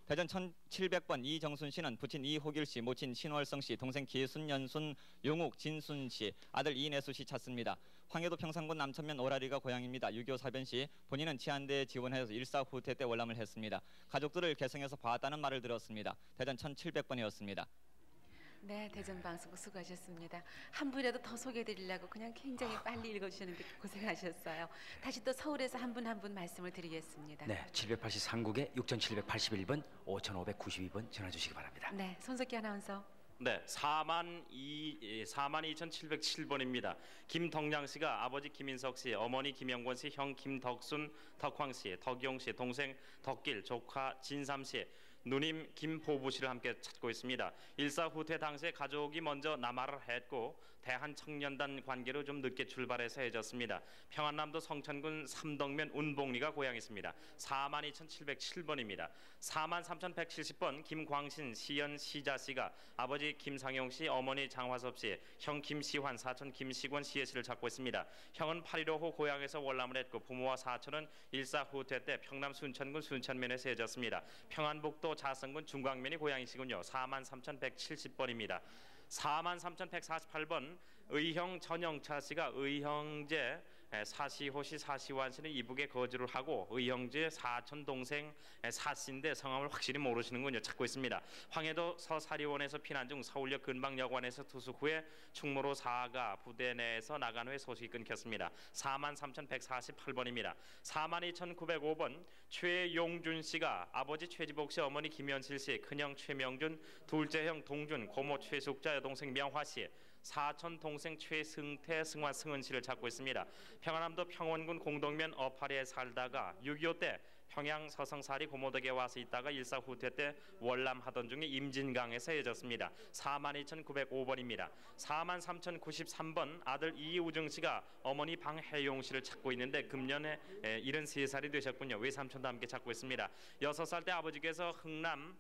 Speaker 18: 대전 1700번 이정순 씨는 부친 이호길 씨, 모친 신월성 씨, 동생 기순, 연순, 용욱, 진순 씨, 아들 이내수 씨 찾습니다. 황해도 평산군 남천면 오라리가 고향입니다. 6.25 사변 시 본인은 치안대에 지원해서 1.4 후퇴 때 월남을 했습니다. 가족들을 개성에서 봤다는 말을 들었습니다. 대전 1700번이었습니다.
Speaker 2: 네, 대전 방송국 수고하셨습니다. 한 분이라도 더 소개해드리려고 그냥 굉장히 빨리 읽어주시는데 고생하셨어요. 다시 또 서울에서 한 분 한 분 말씀을 드리겠습니다.
Speaker 3: 네, 783국에 6781번, 5592번 전화 주시기 바랍니다.
Speaker 2: 네, 손석희 아나운서.
Speaker 10: 네, 42,707번입니다. 김덕량 씨가 아버지 김인석 씨, 어머니 김영권 씨, 형 김덕순, 덕황 씨, 덕용 씨, 동생 덕길, 조카 진삼 씨, 누님 김보부 씨를 함께 찾고 있습니다. 일사 후퇴 당시에 가족이 먼저 남하를 했고 대한청년단 관계로 좀 늦게 출발해서 헤어졌습니다. 평안남도 성천군 삼덕면 운봉리가 고향이십니다. 42,707번입니다. 43,170번 김광신 시연 시자 씨가 아버지 김상용 씨, 어머니 장화섭 씨, 형 김시환, 사촌 김시권 씨의 씨를 찾고 있습니다. 형은 8.15후 고향에서 월남을 했고 부모와 사촌은 일사 후퇴 때 평남 순천군 순천면에서 헤어졌습니다. 평안북도 자성군 중광면이 고향이시군요. 43,170번입니다. 43,148번 의형 전영차 씨가 의형제 사시호시 사시완 씨는 이북에 거주를 하고 의형제 사촌 동생 사씨인데 성함을 확실히 모르시는군요. 찾고 있습니다. 황해도 서사리원에서 피난 중 서울역 근방여관에서 투숙 후에 충무로 사가 부대 내에서 나간 후에 소식이 끊겼습니다. 43,148번입니다. 42,905번 최용준 씨가 아버지 최지복 씨, 어머니 김현실 씨, 큰형 최명준, 둘째 형 동준, 고모 최숙자, 여동생 명화 씨, 사촌 동생 최승태, 승환, 승은 씨를 찾고 있습니다. 평안남도 평원군 공동면 어파리에 살다가 6.25 때 평양 서성사리 고모덕에 와서 있다가 일사 후퇴 때 월남하던 중에 임진강에서 헤어졌습니다. 42,905번입니다. 43,093번 아들 이우정 씨가 어머니 방혜용 씨를 찾고 있는데 금년에 73살이 되셨군요. 외삼촌도 함께 찾고 있습니다. 6살 때 아버지께서 흥남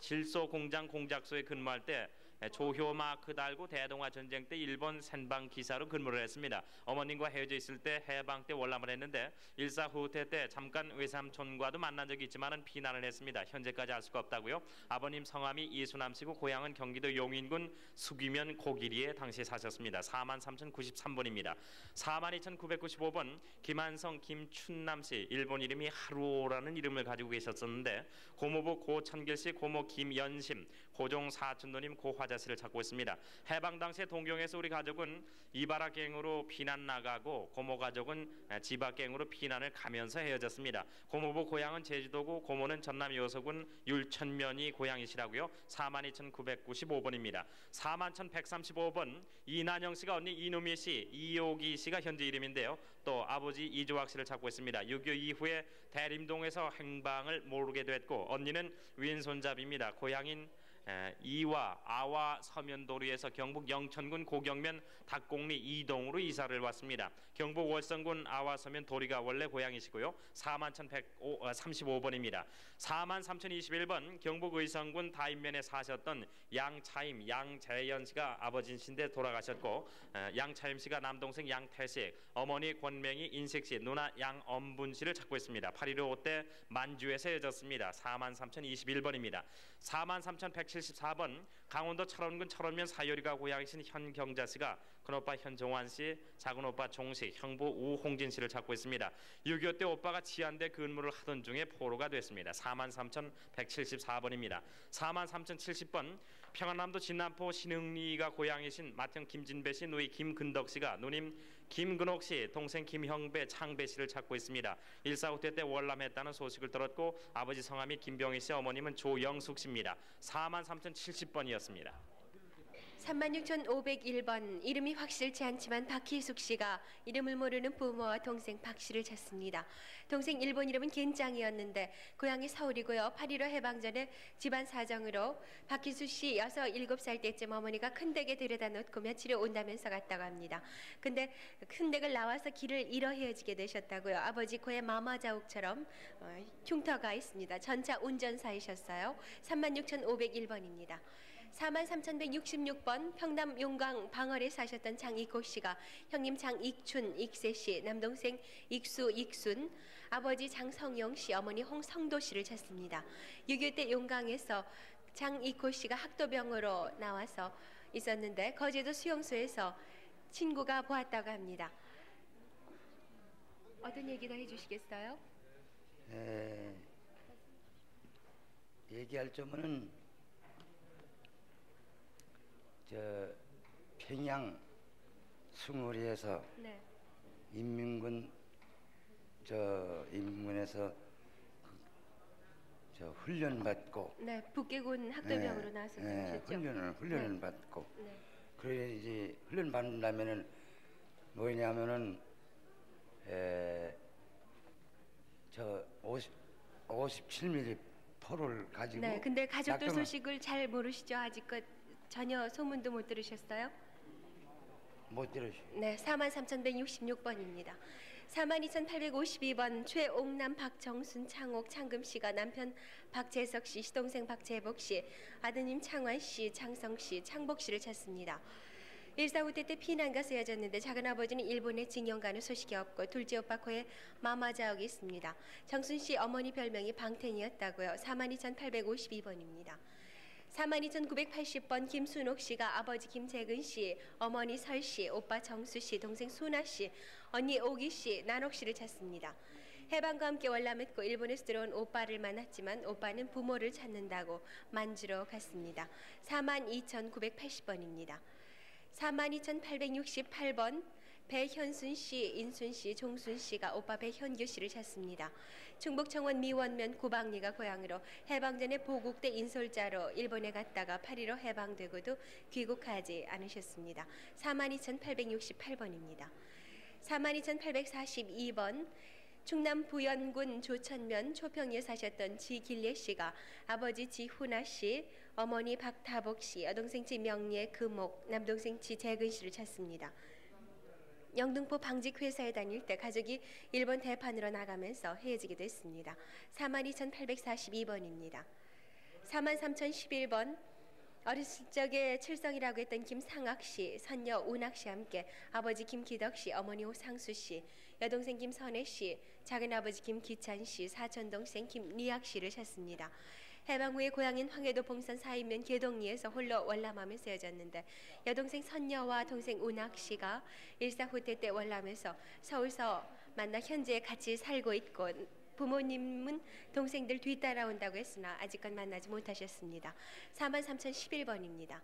Speaker 10: 질소 공장 공작소에 근무할 때 조효 마크 달고 대동아 전쟁 때 일본 선방 기사로 근무를 했습니다. 어머님과 헤어져 있을 때 해방 때 월남을 했는데 일사 후퇴 때 잠깐 외삼촌과도 만난 적이 있지만은 피난을 했습니다. 현재까지 알 수가 없다고요. 아버님 성함이 이수남씨고 고향은 경기도 용인군 수기면 고기리에 당시에 사셨습니다. 43,093번입니다. 42,995번 김한성 김춘남씨, 일본 이름이 하루오라는 이름을 가지고 계셨었는데 고모부 고천길씨, 고모 김연심, 고종 사촌도님 고화자 씨를 찾고 있습니다. 해방 당시에 동경에서 우리 가족은 이바라갱으로 피난 나가고 고모 가족은 지바갱으로 피난을 가면서 헤어졌습니다. 고모부 고향은 제주도고 고모는 전남 여서군 율천면이 고향이시라고요. 42,995번입니다. 41,135번 이난영 씨가 언니 이노미 씨, 이호기 씨가 현재 이름인데요. 또 아버지 이조학 씨를 찾고 있습니다. 6.25 이후에 대림동에서 행방을 모르게 됐고 언니는 왼손잡이입니다. 고향인 이와 아와 서면도리에서 경북 영천군 고경면 닭공리 이동으로 이사를 왔습니다. 경북 월성군 아와 서면 도리가 원래 고향이시고요. 41,135번입니다. 43,021번 경북 의성군 다인면에 사셨던 양차임 양재현 씨가 아버지신데 돌아가셨고 양차임 씨가 남동생 양태식, 어머니 권맹이 인식 씨, 누나 양엄분 씨를 찾고 있습니다. 8.15 때 만주에서 헤어졌습니다. 43,021번입니다. 43,174번 강원도 철원군 철원면 사요리가 고향이신 현경자 씨가 큰오빠 현종환 씨, 작은오빠 종식, 형부 우홍진 씨를 찾고 있습니다. 6.25 때 오빠가 치안대 근무를 하던 중에 포로가 됐습니다. 43,174번입니다. 43,070번 평안남도 진남포 신흥리가 고향이신 맏형 김진배 씨, 누이 김근덕 씨가 누님 김근옥 씨, 동생 김형배, 창배 씨를 찾고 있습니다. 일사후퇴 때 월남했다는 소식을 들었고 아버지 성함이 김병희 씨, 어머님은 조영숙 씨입니다. 43,070번이었습니다.
Speaker 4: 36,501번 이름이 확실치 않지만 박희숙 씨가 이름을 모르는 부모와 동생 박 씨를 찾습니다. 동생 일본 이름은 겐짱이었는데 고향이 서울이고요. 8.15 해방 전에 집안 사정으로 박희숙 씨 6, 7살 때쯤 어머니가 큰댁에 데려다 놓고 며칠을 온다면서 갔다고 합니다. 근데 큰댁을 나와서 길을 잃어 헤어지게 되셨다고요. 아버지 고향 마마자욱처럼 흉터가 있습니다. 전차 운전사이셨어요. 36,501번입니다. 43,166번 평남 용강 방월에 사셨던 장익호 씨가 형님 장익춘, 익세 씨, 남동생 익수, 익순, 아버지 장성용 씨, 어머니 홍성도 씨를 찾습니다. 6.25 때 용강에서 장익호 씨가 학도병으로 나와서 있었는데 거제도 수용소에서 친구가 보았다고 합니다. 어떤 얘기 더 해주시겠어요?
Speaker 20: 얘기할 점은 평양 숭어리에서
Speaker 4: 네.
Speaker 20: 인민군 인민군에서 훈련 받고
Speaker 4: 네, 북계군 학도병으로 나와서 그러셨죠?
Speaker 20: 훈련을
Speaker 4: 네.
Speaker 20: 받고
Speaker 4: 네.
Speaker 20: 그래 이제 훈련 받는다면은 뭐냐면은 57mm 포를 가지고.
Speaker 4: 네, 근데 가족들
Speaker 20: 낙동은
Speaker 4: 소식을 잘 모르시죠? 아직껏 전혀 소문도 못 들으셨어요?
Speaker 20: 못 들으시.
Speaker 4: 네, 43,166번입니다. 42,852번 최옥남, 박정순, 창옥, 창금 씨가 남편 박재석 씨, 시동생 박재복 씨, 아드님 창환 씨, 창성 씨, 창복 씨를 찾습니다. 1.4후 때 피난가 쓰여졌는데 작은아버지는 일본에 징용 가는 소식이 없고 둘째 오빠 코에 마마자옥이 있습니다. 정순 씨 어머니 별명이 방탱이었다고요. 42,852번입니다. 42,980번 김순옥 씨가 아버지 김재근 씨, 어머니 설 씨, 오빠 정수 씨, 동생 순아 씨, 언니 오기 씨, 난옥 씨를 찾습니다. 해방과 함께 월남했고 일본에서 들어온 오빠를 만났지만 오빠는 부모를 찾는다고 만주로 갔습니다. 42,980번입니다. 42,868번 배현순 씨, 인순 씨, 종순 씨가 오빠 배현규 씨를 찾습니다. 충북청원 미원면 구방리가 고향으로 해방 전에 보국대 인솔자로 일본에 갔다가 8.15 해방되고도 귀국하지 않으셨습니다. 42,868번입니다. 42,842번 충남 부연군 조천면 초평리에 사셨던 지길례 씨가 아버지 지훈아 씨, 어머니 박다복 씨, 여동생 지명리의 금옥, 남동생 지재근 씨를 찾습니다. 영등포 방직회사에 다닐 때 가족이 일본 대판으로 나가면서 헤어지기도 했습니다. 42,842번입니다. 43,011번 어렸을 적에 칠성이라고 했던 김상학 씨, 선녀 운학 씨와 함께 아버지 김기덕 씨, 어머니 호상수 씨, 여동생 김선혜 씨, 작은아버지 김기찬 씨, 사촌동생 김리학 씨를 찾습니다. 해방 후에 고향인 황해도 봉산 사이면 계동리에서 홀로 월남하며 쓰여졌는데 여동생 선녀와 동생 운학 씨가 1.4후 때 월남에서 서울서 만나 현재 같이 살고 있고 부모님은 동생들 뒤따라온다고 했으나 아직껏 만나지 못하셨습니다. 43,011번입니다.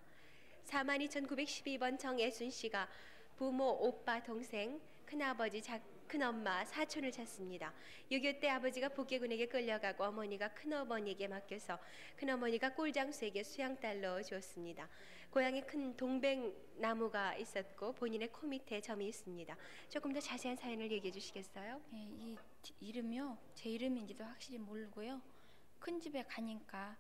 Speaker 4: 42,912번 정예순 씨가 부모, 오빠, 동생, 큰아버지, 큰엄마, 사촌을 찾습니다. 6.25 때 아버지가 북계군에게 끌려가고 어머니가 큰어머니에게 맡겨서 큰어머니가 꼴장수에게 수양딸로 주었습니다. 고향에 큰 동백나무가 있었고 본인의 코 밑에 점이 있습니다. 조금 더 자세한 사연을 얘기해 주시겠어요?
Speaker 21: 네, 이 이름이요. 제 이름인지도 확실히 모르고요. 큰 집에 가니까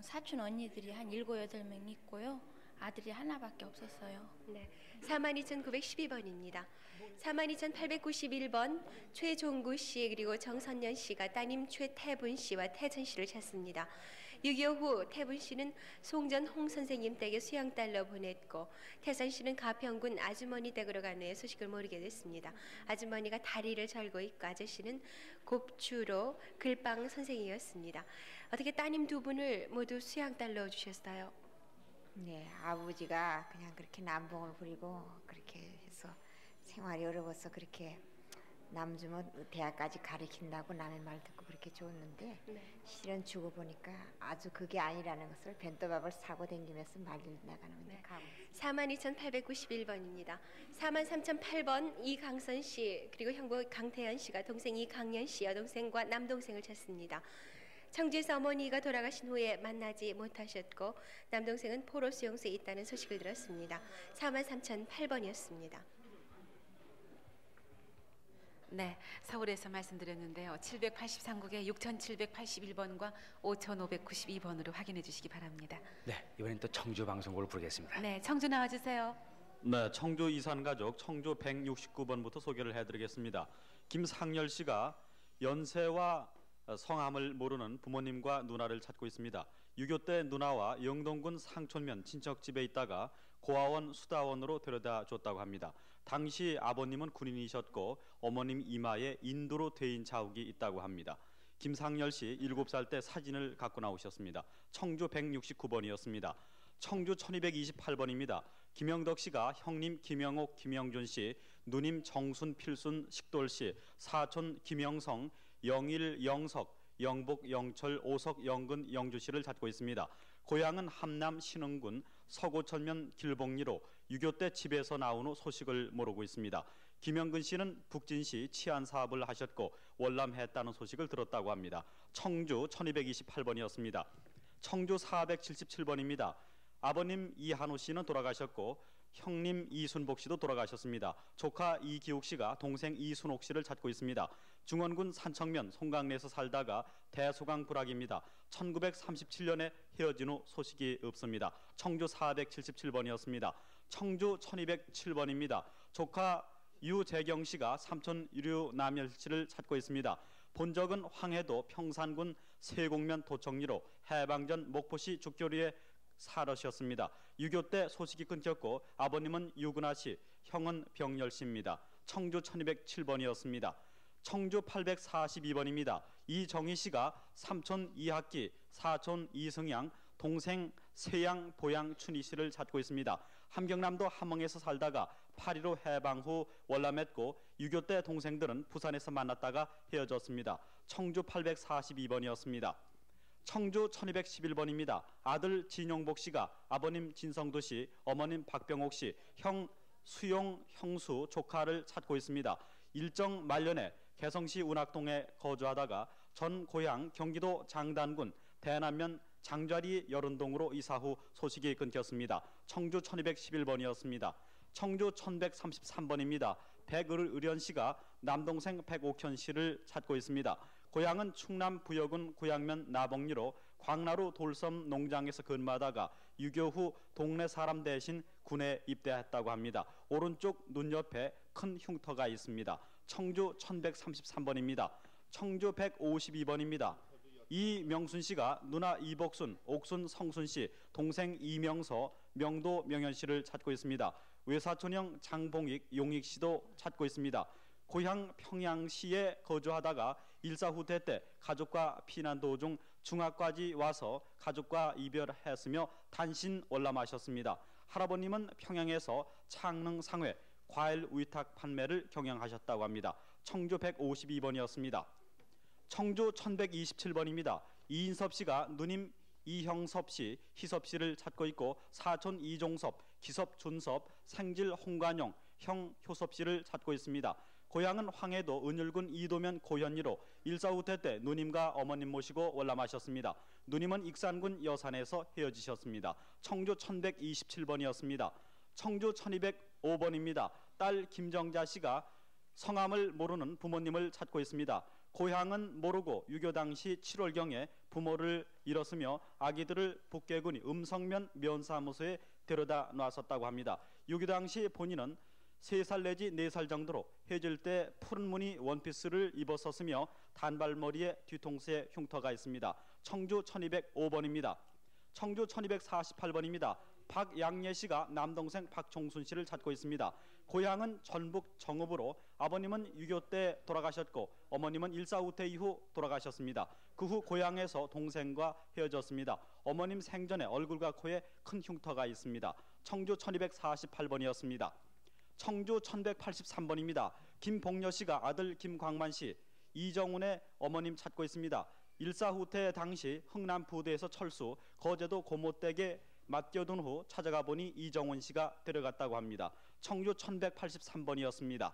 Speaker 21: 사촌 언니들이 한 7, 8명 있고요. 아들이 하나밖에 없었어요.
Speaker 4: 네, 42,912번입니다. 42,891번 최종구 씨 그리고 정선년 씨가 따님 최태분 씨와 태천 씨를 찾습니다. 6.25 후 태분 씨는 송전 홍 선생님 댁에 수양딸로 보냈고 태선 씨는 가평군 아주머니 댁으로 간 후에 소식을 모르게 됐습니다. 아주머니가 다리를 절고 있고 아저씨는 곱추로 글방 선생이었습니다. 어떻게 따님 두 분을 모두 수양딸로 주셨어요?
Speaker 22: 네, 아버지가 그냥 그렇게 남봉을 부리고 그렇게 해서 생활이 어려워서 그렇게 남 주면 대학까지 가르친다고 남의 말 듣고 그렇게 줬는데 실은 주고 보니까 아주 그게 아니라는 것을 벤또밥을 사고 댕기면서 말려 나가는데
Speaker 4: 42,891번입니다. 43,008번 이강선 씨 그리고 형부 강태현 씨가 동생 이강년 씨 여동생과 남동생을 찾습니다. 청주에서 어머니가 돌아가신 후에 만나지 못하셨고 남동생은 포로 수용소에 있다는 소식을 들었습니다. 43,008번이었습니다.
Speaker 2: 네, 서울에서 말씀드렸는데요. 783국에 6,781번과 5,592번으로 확인해 주시기 바랍니다.
Speaker 3: 네, 이번엔 또 청주 방송국을 부르겠습니다.
Speaker 2: 네, 청주 나와주세요.
Speaker 23: 네, 청주 이산가족 청주 169번부터 소개를 해드리겠습니다. 김상열 씨가 연세와 성함을 모르는 부모님과 누나를 찾고 있습니다. 6.25 때 누나와 영동군 상촌면 친척집에 있다가 고아원 수다원으로 데려다 줬다고 합니다. 당시 아버님은 군인이셨고 어머님 이마에 인두로 대인 자욱이 있다고 합니다. 김상열 씨 7살 때 사진을 갖고 나오셨습니다. 청주 169번이었습니다. 청주 1228번입니다. 김영덕 씨가 형님 김영옥, 김영준 씨, 누님 정순, 필순, 식돌 씨, 사촌 김영성, 영일, 영석, 영복, 영철, 오석, 영근, 영주 씨를 찾고 있습니다. 고향은 함남 신흥군 서고천면 길봉리로 6.25 때 집에서 나온 후 소식을 모르고 있습니다. 김영근 씨는 북진시 치안 사업을 하셨고 월남했다는 소식을 들었다고 합니다. 청주 1228번이었습니다. 청주 477번입니다. 아버님 이한우 씨는 돌아가셨고 형님 이순복 씨도 돌아가셨습니다. 조카 이기욱 씨가 동생 이순옥 씨를 찾고 있습니다. 중원군 산청면 송강리에서 살다가 대소강 불악입니다. 1937년에 헤어진 후 소식이 없습니다. 청주 477번이었습니다. 청주 1207번입니다. 조카 유재경 씨가 삼촌 유남열 씨를 찾고 있습니다. 본적은 황해도 평산군 세곡면 도청리로 해방전 목포시 죽교리에 살으셨습니다. 6.25 때 소식이 끊겼고 아버님은 유근하 씨, 형은 병열 씨입니다. 청주 1207번이었습니다. 청주 842번입니다. 이정희 씨가 삼촌 이학기, 사촌 이승양, 동생 세양, 보양 춘희 씨를 찾고 있습니다. 함경남도 함흥에서 살다가 8.15 해방 후 월남했고 6.25 때 동생들은 부산에서 만났다가 헤어졌습니다. 청주 842번이었습니다. 청주 1211번입니다. 아들 진용복 씨가 아버님 진성도 씨, 어머님 박병옥 씨, 형 수용, 형수, 조카를 찾고 있습니다. 일정 말년에 개성시 운학동에 거주하다가 전 고향 경기도 장단군 대남면 장자리 여른동으로 이사 후 소식이 끊겼습니다. 청주 1211번이었습니다. 청주 1133번입니다. 백의련 씨가 남동생 백옥현 씨를 찾고 있습니다. 고향은 충남 부여군 구양면 나봉리로 광나루 돌섬 농장에서 근무하다가 6.25 후 동네 사람 대신 군에 입대했다고 합니다. 오른쪽 눈 옆에 큰 흉터가 있습니다. 청주 1133번입니다. 청주 152번입니다. 이명순 씨가 누나 이복순, 옥순 성순 씨, 동생 이명서, 명도 명현 씨를 찾고 있습니다. 외사촌형 장봉익, 용익 씨도 찾고 있습니다. 고향 평양시에 거주하다가 일사후퇴 때 가족과 피난 도중 중학까지 와서 가족과 이별했으며 단신 월남하셨습니다. 할아버님은 평양에서 창릉 상회 과일 위탁 판매를 경영하셨다고 합니다. 청주 152번이었습니다. 청주 1127번입니다. 이인섭 씨가 누님 이형섭 씨, 희섭 씨를 찾고 있고 사촌 이종섭, 기섭 준섭, 생질 홍관용, 형 효섭 씨를 찾고 있습니다. 고향은 황해도 은율군 이도면 고현리로 일사후퇴 때 누님과 어머님 모시고 월남하셨습니다. 누님은 익산군 여산에서 헤어지셨습니다. 청주 1127번이었습니다. 청주 1205번입니다. 딸 김정자 씨가 성함을 모르는 부모님을 찾고 있습니다. 고향은 모르고 유교 당시 7월경에 부모를 잃었으며 아기들을 북계군이 음성면 면사무소에 데려다 놨었다고 합니다. 유교 당시 본인은 3살 내지 4살 정도로 헤어질 때 푸른 무늬 원피스를 입었었으며 단발머리에 뒤통수에 흉터가 있습니다. 청주 1205번입니다. 청주 1248번입니다. 박양예 씨가 남동생 박종순 씨를 찾고 있습니다. 고향은 전북 정읍으로 아버님은 6.25 때 돌아가셨고 어머님은 일사후퇴 이후 돌아가셨습니다. 그 후 고향에서 동생과 헤어졌습니다. 어머님 생전에 얼굴과 코에 큰 흉터가 있습니다. 청주 1248번이었습니다. 청주 1183번입니다. 김봉여 씨가 아들 김광만 씨, 이정훈의 어머님 찾고 있습니다. 일사후퇴 당시 흥남 부대에서 철수, 거제도 고모댁에 맡겨둔 후 찾아가 보니 이정훈 씨가 데려갔다고 합니다. 청주 1183번이었습니다.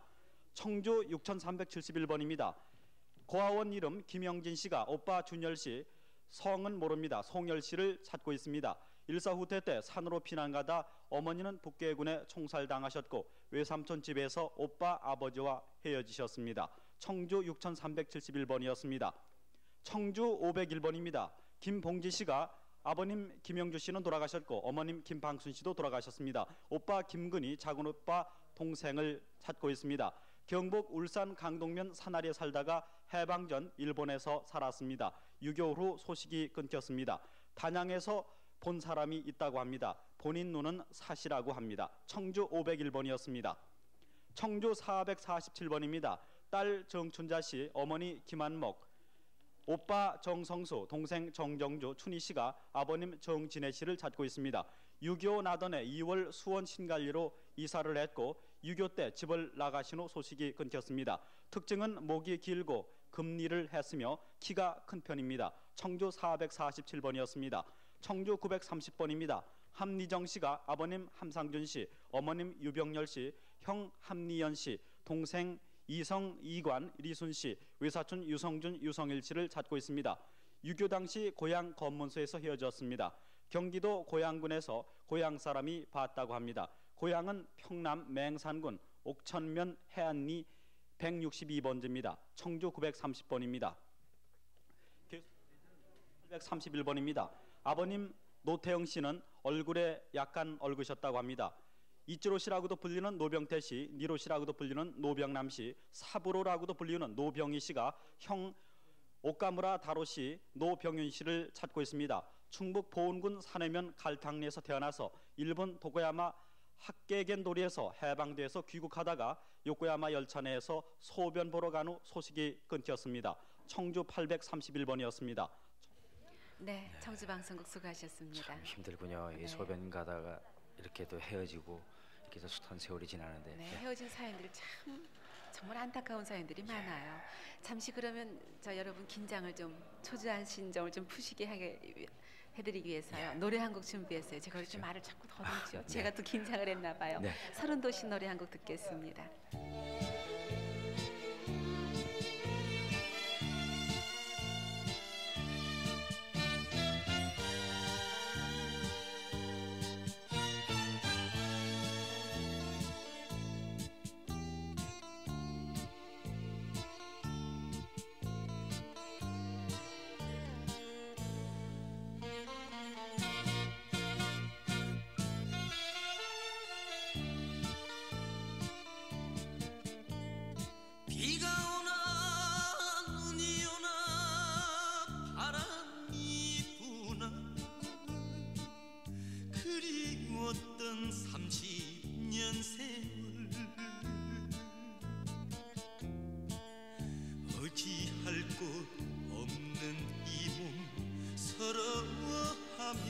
Speaker 23: 청주 6371번입니다. 고아원 이름 김영진 씨가 오빠 준열 씨, 성은 모릅니다. 송열 씨를 찾고 있습니다. 일사후퇴 때 산으로 피난가다 어머니는 북계군에 총살당하셨고 외삼촌 집에서 오빠 아버지와 헤어지셨습니다. 청주 6371번이었습니다. 청주 501번입니다. 김봉지 씨가 아버님 김영주 씨는 돌아가셨고 어머님 김방순 씨도 돌아가셨습니다. 오빠 김근희, 작은 오빠 동생을 찾고 있습니다. 경북 울산 강동면 산하리에 살다가 해방 전 일본에서 살았습니다. 6.25 후 소식이 끊겼습니다. 단양에서 본 사람이 있다고 합니다. 본인 눈은 사시라고 합니다. 청주 501번이었습니다. 청주 447번입니다. 딸 정춘자 씨, 어머니 김한목, 오빠 정성수, 동생 정정주, 춘희 씨가 아버님 정진혜 씨를 찾고 있습니다. 6.25 나던해 2월 수원 신갈리로 이사를 했고 6.25 때 집을 나가신 후 소식이 끊겼습니다. 특징은 목이 길고 금리를 했으며 키가 큰 편입니다. 청주 447번이었습니다. 청주 930번입니다. 함리정 씨가 아버님 함상준 씨, 어머님 유병열 씨, 형 함리연 씨, 동생 이성, 이관, 리순 씨, 외사촌 유성준, 유성일 씨를 찾고 있습니다. 6.25 당시 고향 검문소에서 헤어졌습니다. 경기도 고양군에서 고향 사람이 봤다고 합니다. 고향은 평남 맹산군 옥천면 해안리 162번지입니다. 청주 930번입니다. 831번입니다. 아버님 노태영 씨는 얼굴에 약간 얽으셨다고 합니다. 이치로 씨라고도 불리는 노병태 씨, 니로 씨라고도 불리는 노병남 씨, 사부로라고도 불리는 노병희 씨가 형 오카무라 다로 씨, 노병윤 씨를 찾고 있습니다. 충북 보은군 산해면 갈탕리에서 태어나서 일본 도코야마 학계겐도리에서 해방돼서 귀국하다가 요코야마 열차 내에서 소변 보러 간 후 소식이 끊겼습니다. 청주 831번이었습니다.
Speaker 2: 네, 청주방송국 수고하셨습니다.
Speaker 3: 참 힘들군요. 이 소변 가다가 이렇게 또 헤어지고 이렇게 해서 숱한 세월이 지나는데.
Speaker 2: 네, 헤어진 사연들이 참 정말 안타까운 사연들이 많아요. 잠시 그러면 여러분 긴장을 좀 초조하신 점을 좀 푸시게 해드리기 위해서요. 노래 한 곡 준비했어요. 제가 이렇게 말을 자꾸 더듬죠. 제가 또 긴장을 했나 봐요. 서른도시 노래 한 곡 듣겠습니다.
Speaker 1: 비가 오나 눈이 오나 바람이 부나 그리웠던 30년 세월 어찌할 곳 없는 이 몸 서러워하며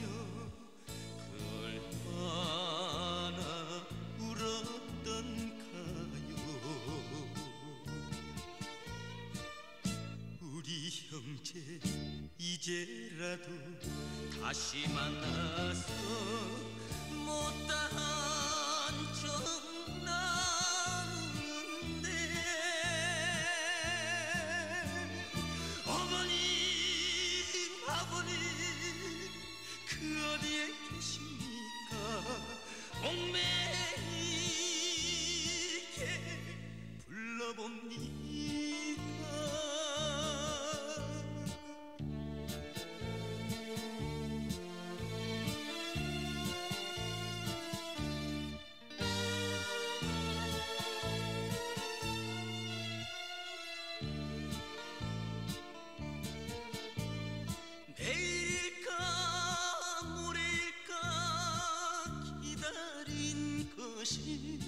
Speaker 1: 얼마나 울었던가요. 우리 형제 이제라도 다시 만나서 못다한 정 나누는데 어머님 아버님 그 어디에 계십니까. 옥매이게 불러봅니다. 내일일까 모레일까 기다린 것이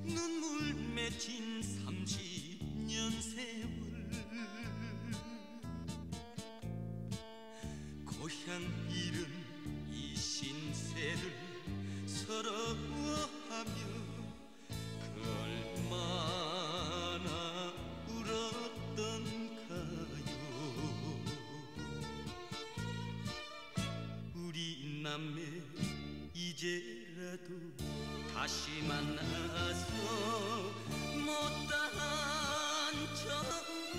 Speaker 1: 눈물 맺힌 30년 세월 고향 잃은 이 신세를 서러워하며 그 얼마나 울었던가요. 우리 남매 이제라도 다시 만나서 못다한 정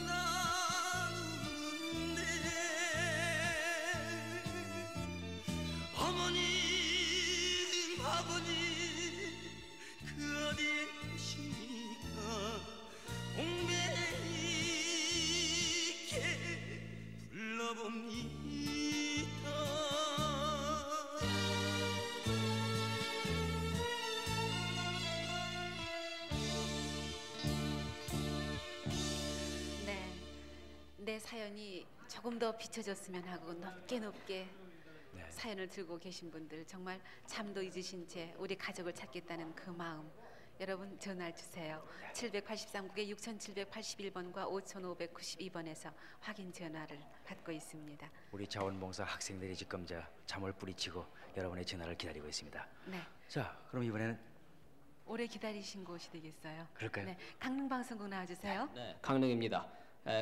Speaker 1: 나누는데 어머님 아버님 그 어디에 계십니까. 옥매이게 불러봅니다.
Speaker 2: 내 사연이 조금 더 비춰졌으면 하고 높게 사연을 들고 계신 분들 정말 잠도 잊으신 채 우리 가족을 찾겠다는 그 마음 여러분 전화 주세요. 783국에 6781번과 5592번에서 확인 전화를 받고 있습니다.
Speaker 3: 우리 자원봉사 학생들이 지금 잠을 뿌리치고 여러분의 전화를 기다리고 있습니다.
Speaker 2: 네.
Speaker 3: 자, 그럼 이번에는
Speaker 2: 오래 기다리신 곳이 되겠어요.
Speaker 3: 그럴까요?
Speaker 2: 네, 강릉방송국 나와주세요.
Speaker 6: 네, 강릉입니다.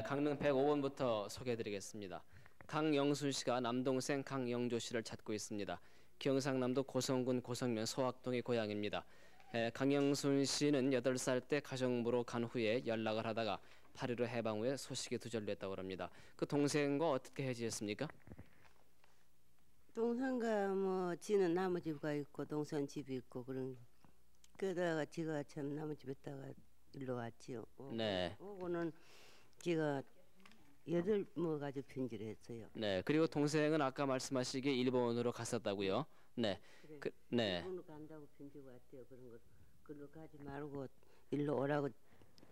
Speaker 6: 강릉 105번부터 소개해드리겠습니다. 강영순 씨가 남동생 강영조 씨를 찾고 있습니다. 경상남도 고성군 고성면 소학동의 고향입니다. 강영순 씨는 8살 때 가정부로 간 후에 연락을 하다가 8.15 해방 후에 소식이 두절됐다고 합니다. 그 동생과 어떻게 헤어지셨습니까?
Speaker 7: 동생과 뭐 지는 나무 집가 있고 동생 집이 있고 그런 그러다가 지가 참 나무 집에다가 일로 왔지요.
Speaker 6: 네.
Speaker 7: 오고는 제가 8가지 편지를 했어요.
Speaker 6: 네. 그리고 동생은 아까 말씀하시기에 일본으로 갔었다고요. 네. 네.
Speaker 7: 일본으로 간다고 편지 왔대요. 그런 거 그걸로 가지 말고 일로 오라고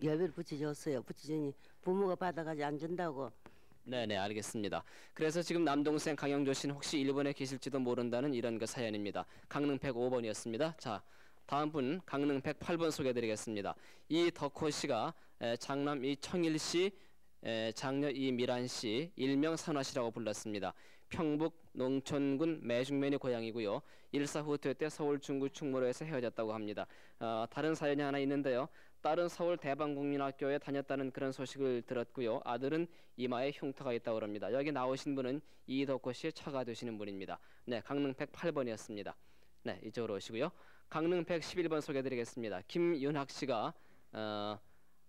Speaker 7: 여배를 붙여줬어요. 붙여주니 부모가 받아가지 안 준다고.
Speaker 6: 네네 알겠습니다. 그래서 지금 남동생 강영조 씨는 혹시 일본에 계실지도 모른다는 이런 그 사연입니다. 강릉 105번이었습니다. 자 다음 분 강릉 108번 소개해드리겠습니다. 이 덕호 씨가 장남 이 청일 씨, 장녀 이 미란 씨, 일명 산화 씨라고 불렀습니다. 평북 농촌군 매중면이 고향이고요. 일사후퇴 때 서울 중구 충무로에서 헤어졌다고 합니다. 다른 사연이 하나 있는데요. 딸은 서울 대방국민학교에 다녔다는 그런 소식을 들었고요. 아들은 이마에 흉터가 있다고 합니다. 여기 나오신 분은 이덕호 씨의 처가 되시는 분입니다. 네, 강릉 108번이었습니다. 네, 이쪽으로 오시고요. 강릉 111번 소개해드리겠습니다. 김윤학 씨가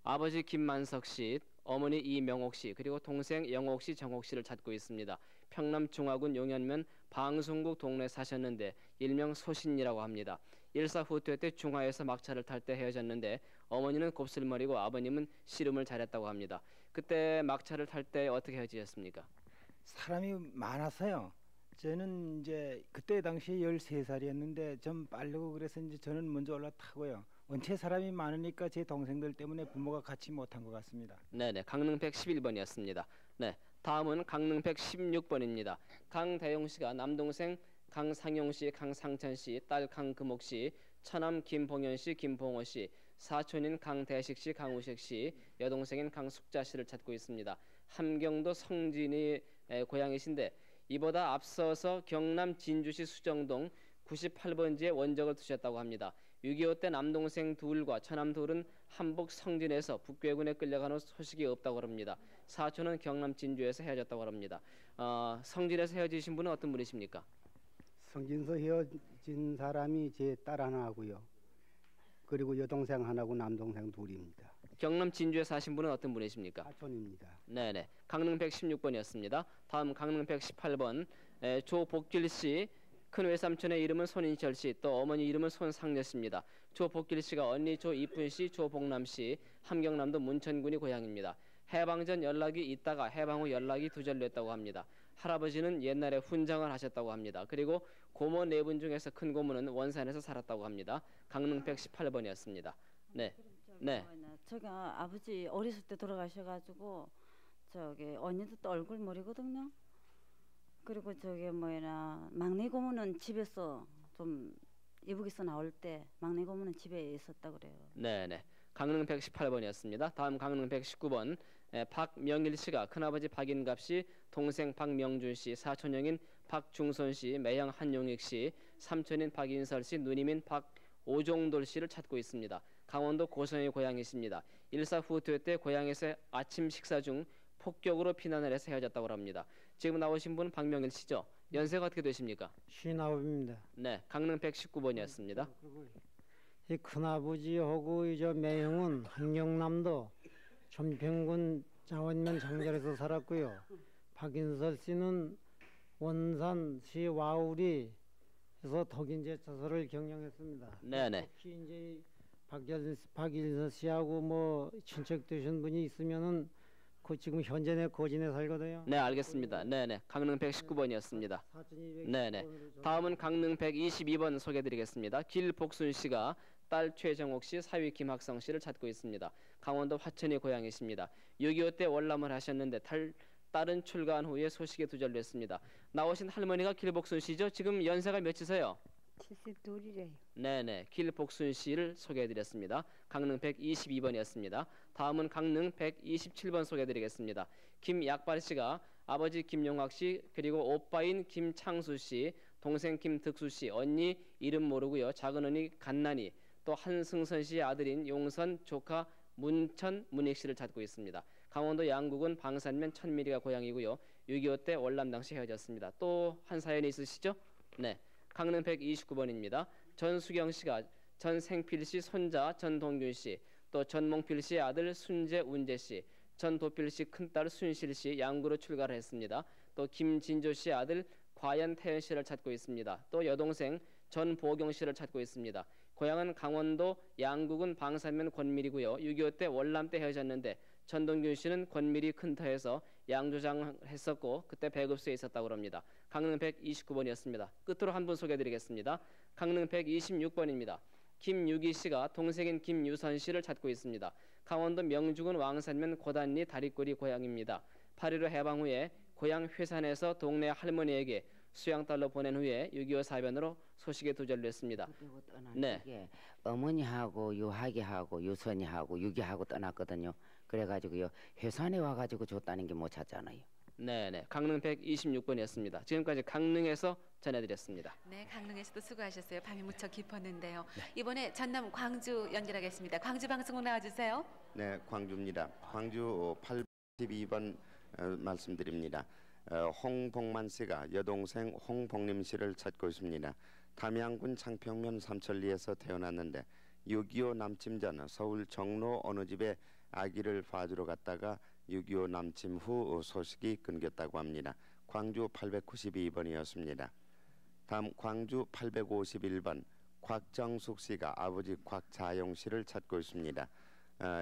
Speaker 6: 아버지 김만석 씨, 어머니 이명옥 씨, 그리고 동생 영옥 씨, 정옥 씨를 찾고 있습니다. 평남 중화군 용현면 방송국 동네에 사셨는데 일명 소신이라고 합니다. 일사후퇴 때 중화에서 막차를 탈 때 헤어졌는데 어머니는 곱슬머리고 아버님은 씨름을 잘했다고 합니다. 그때 막차를 탈 때 어떻게 헤어지셨습니까?
Speaker 9: 사람이 많아서요. 저는 이제 그때 당시에 13살이었는데 좀 빠르고 그래서 이제 저는 먼저 올라타고요. 원체 사람이 많으니까 제 동생들 때문에 부모가 같이 못한 것 같습니다.
Speaker 6: 네네, 강릉 111번이었습니다. 네, 다음은 강릉 116번입니다. 강대용 씨가 남동생 강상용 씨, 강상천 씨, 딸 강금옥 씨, 처남 김봉현 씨, 김봉호 씨, 사촌인 강대식 씨, 강우식 씨, 여동생인 강숙자 씨를 찾고 있습니다. 함경도 성진이 고향이신데 이보다 앞서서 경남 진주시 수정동 98번지에 원적을 두셨다고 합니다. 6.25 때 남동생 둘과 처남 둘은 한북 성진에서 북괴군에 끌려가는 소식이 없다고 합니다. 사촌은 경남 진주에서 헤어졌다고 합니다. 성진에서 헤어지신 분은 어떤 분이십니까?
Speaker 11: 성진서 헤어진 사람이 제 딸 하나 하고요. 그리고 여동생 하나고 남동생 둘입니다.
Speaker 6: 경남 진주에 사신 분은 어떤 분이십니까?
Speaker 11: 사촌입니다.
Speaker 6: 네네. 강릉 116번이었습니다. 다음 강릉 118번 조복길 씨, 큰 외삼촌의 이름은 손인철 씨, 또 어머니 이름은 손상녀 씨입니다. 조복길 씨가 언니 조이쁜 씨, 조복남 씨, 함경남도 문천군이 고향입니다. 해방 전 연락이 있다가 해방 후 연락이 두절됐다고 합니다. 할아버지는 옛날에 훈장을 하셨다고 합니다. 그리고 고모 4분 중에서 큰 고모는 원산에서 살았다고 합니다. 강릉 118번이었습니다. 네. 네.
Speaker 24: 제가 아버지 어렸을 때 돌아가셔가지고 저기 언니도 또 얼굴 머리거든요. 그리고 저기 뭐야 막내 고모는 집에서 좀 이북에서 나올 때 막내 고모는 집에 있었다 그래요.
Speaker 6: 네네. 강릉 118번이었습니다. 다음 강릉 119번 박명일 씨가 큰아버지 박인갑 씨, 동생 박명준 씨, 사촌형인 박중선 씨, 매형 한용익 씨, 삼촌인 박인설 씨, 누님인 박오종돌 씨를 찾고 있습니다. 강원도 고성의 고향이십니다. 일사후퇴 때 고향에서 아침 식사 중 폭격으로 피난을 해서 헤어졌다고 합니다. 지금 나오신 분은 박명일 씨죠? 연세가 어떻게 되십니까?
Speaker 25: 59입니다.
Speaker 6: 네, 강릉 119번이었습니다.
Speaker 25: 이 큰아버지하고 이제 매형은 한경남도 전평군 장원면 장절에서 살았고요. 박인설 씨는 원산시 와우리에서 덕인제차소를 경영했습니다.
Speaker 6: 네네.
Speaker 25: 특히 이제 박인설 씨하고 뭐 친척 되신 분이 있으면은 그 지금 현재 내 거진에 살거든요.
Speaker 6: 네, 알겠습니다. 네네. 강릉 119번이었습니다. 네네. 다음은 강릉 122번 소개해드리겠습니다. 길복순 씨가 딸 최정옥 씨, 사위 김학성 씨를 찾고 있습니다. 강원도 화천이 고향이십니다. 6.25 때 월남을 하셨는데 딸은 출가한 후에 소식이 두절됐습니다. 나오신 할머니가 길복순 씨죠? 지금 연세가 몇이세요?
Speaker 22: 72이래요.
Speaker 6: 네네. 길복순 씨를 소개해드렸습니다. 강릉 122번이었습니다. 다음은 강릉 127번 소개해드리겠습니다. 김약발 씨가 아버지 김용학 씨, 그리고 오빠인 김창수 씨, 동생 김득수 씨, 언니 이름 모르고요. 작은 언니 간난이, 또 한승선 씨의 아들인 용선 조카 문천 문익 씨를 찾고 있습니다. 강원도 양구군 방산면 천미리가 고향이고요. 6.25 때 월남 당시 헤어졌습니다. 또 한 사연이 있으시죠? 네. 강릉 129번입니다. 전수경 씨가 전생필 씨 손자 전동균 씨, 또 전몽필 씨의 아들 순재 운재 씨, 전도필 씨 큰딸 순실 씨 양구로 출가를 했습니다. 또 김진조 씨의 아들 과연 태연 씨를 찾고 있습니다. 또 여동생 전보경 씨를 찾고 있습니다. 고향은 강원도 양구군 방산면 권밀이고요. 6.25 때 월남 때 헤어졌는데 전동균 씨는 권밀이 큰터에서 양조장 했었고 그때 배급소에 있었다고 합니다. 강릉 129번이었습니다. 끝으로 한 분 소개해드리겠습니다. 강릉 126번입니다. 김유기 씨가 동생인 김유선 씨를 찾고 있습니다. 강원도 명주군 왕산면 고단리 다리꼬리 고향입니다. 8.15 해방 후에 고향 회산에서 동네 할머니에게 수양달러 보낸 후에 6.25 사변으로 소식에 두절을 했습니다.
Speaker 7: 네. 어머니하고 유학이하고 유선이하고 유기하고 떠났거든요. 그래가지고요 회산에 와가지고 줬다는 게 못 찾잖아요.
Speaker 6: 네네. 강릉 126번이었습니다. 지금까지 강릉에서 전해드렸습니다.
Speaker 2: 네, 강릉에서도 수고하셨어요. 밤이 무척 깊었는데요. 이번에 전남 광주 연결하겠습니다. 광주 방송국 나와주세요.
Speaker 5: 네, 광주입니다. 광주 82번 말씀드립니다. 홍복만 씨가 여동생 홍복림 씨를 찾고 있습니다. 담양군 창평면 삼천리에서 태어났는데 6.25 남침 전 서울 정로 어느 집에 아기를 봐주러 갔다가 6.25 남침 후 소식이 끊겼다고 합니다. 광주 892번이었습니다. 다음 광주 851번 곽정숙 씨가 아버지 곽자용 씨를 찾고 있습니다.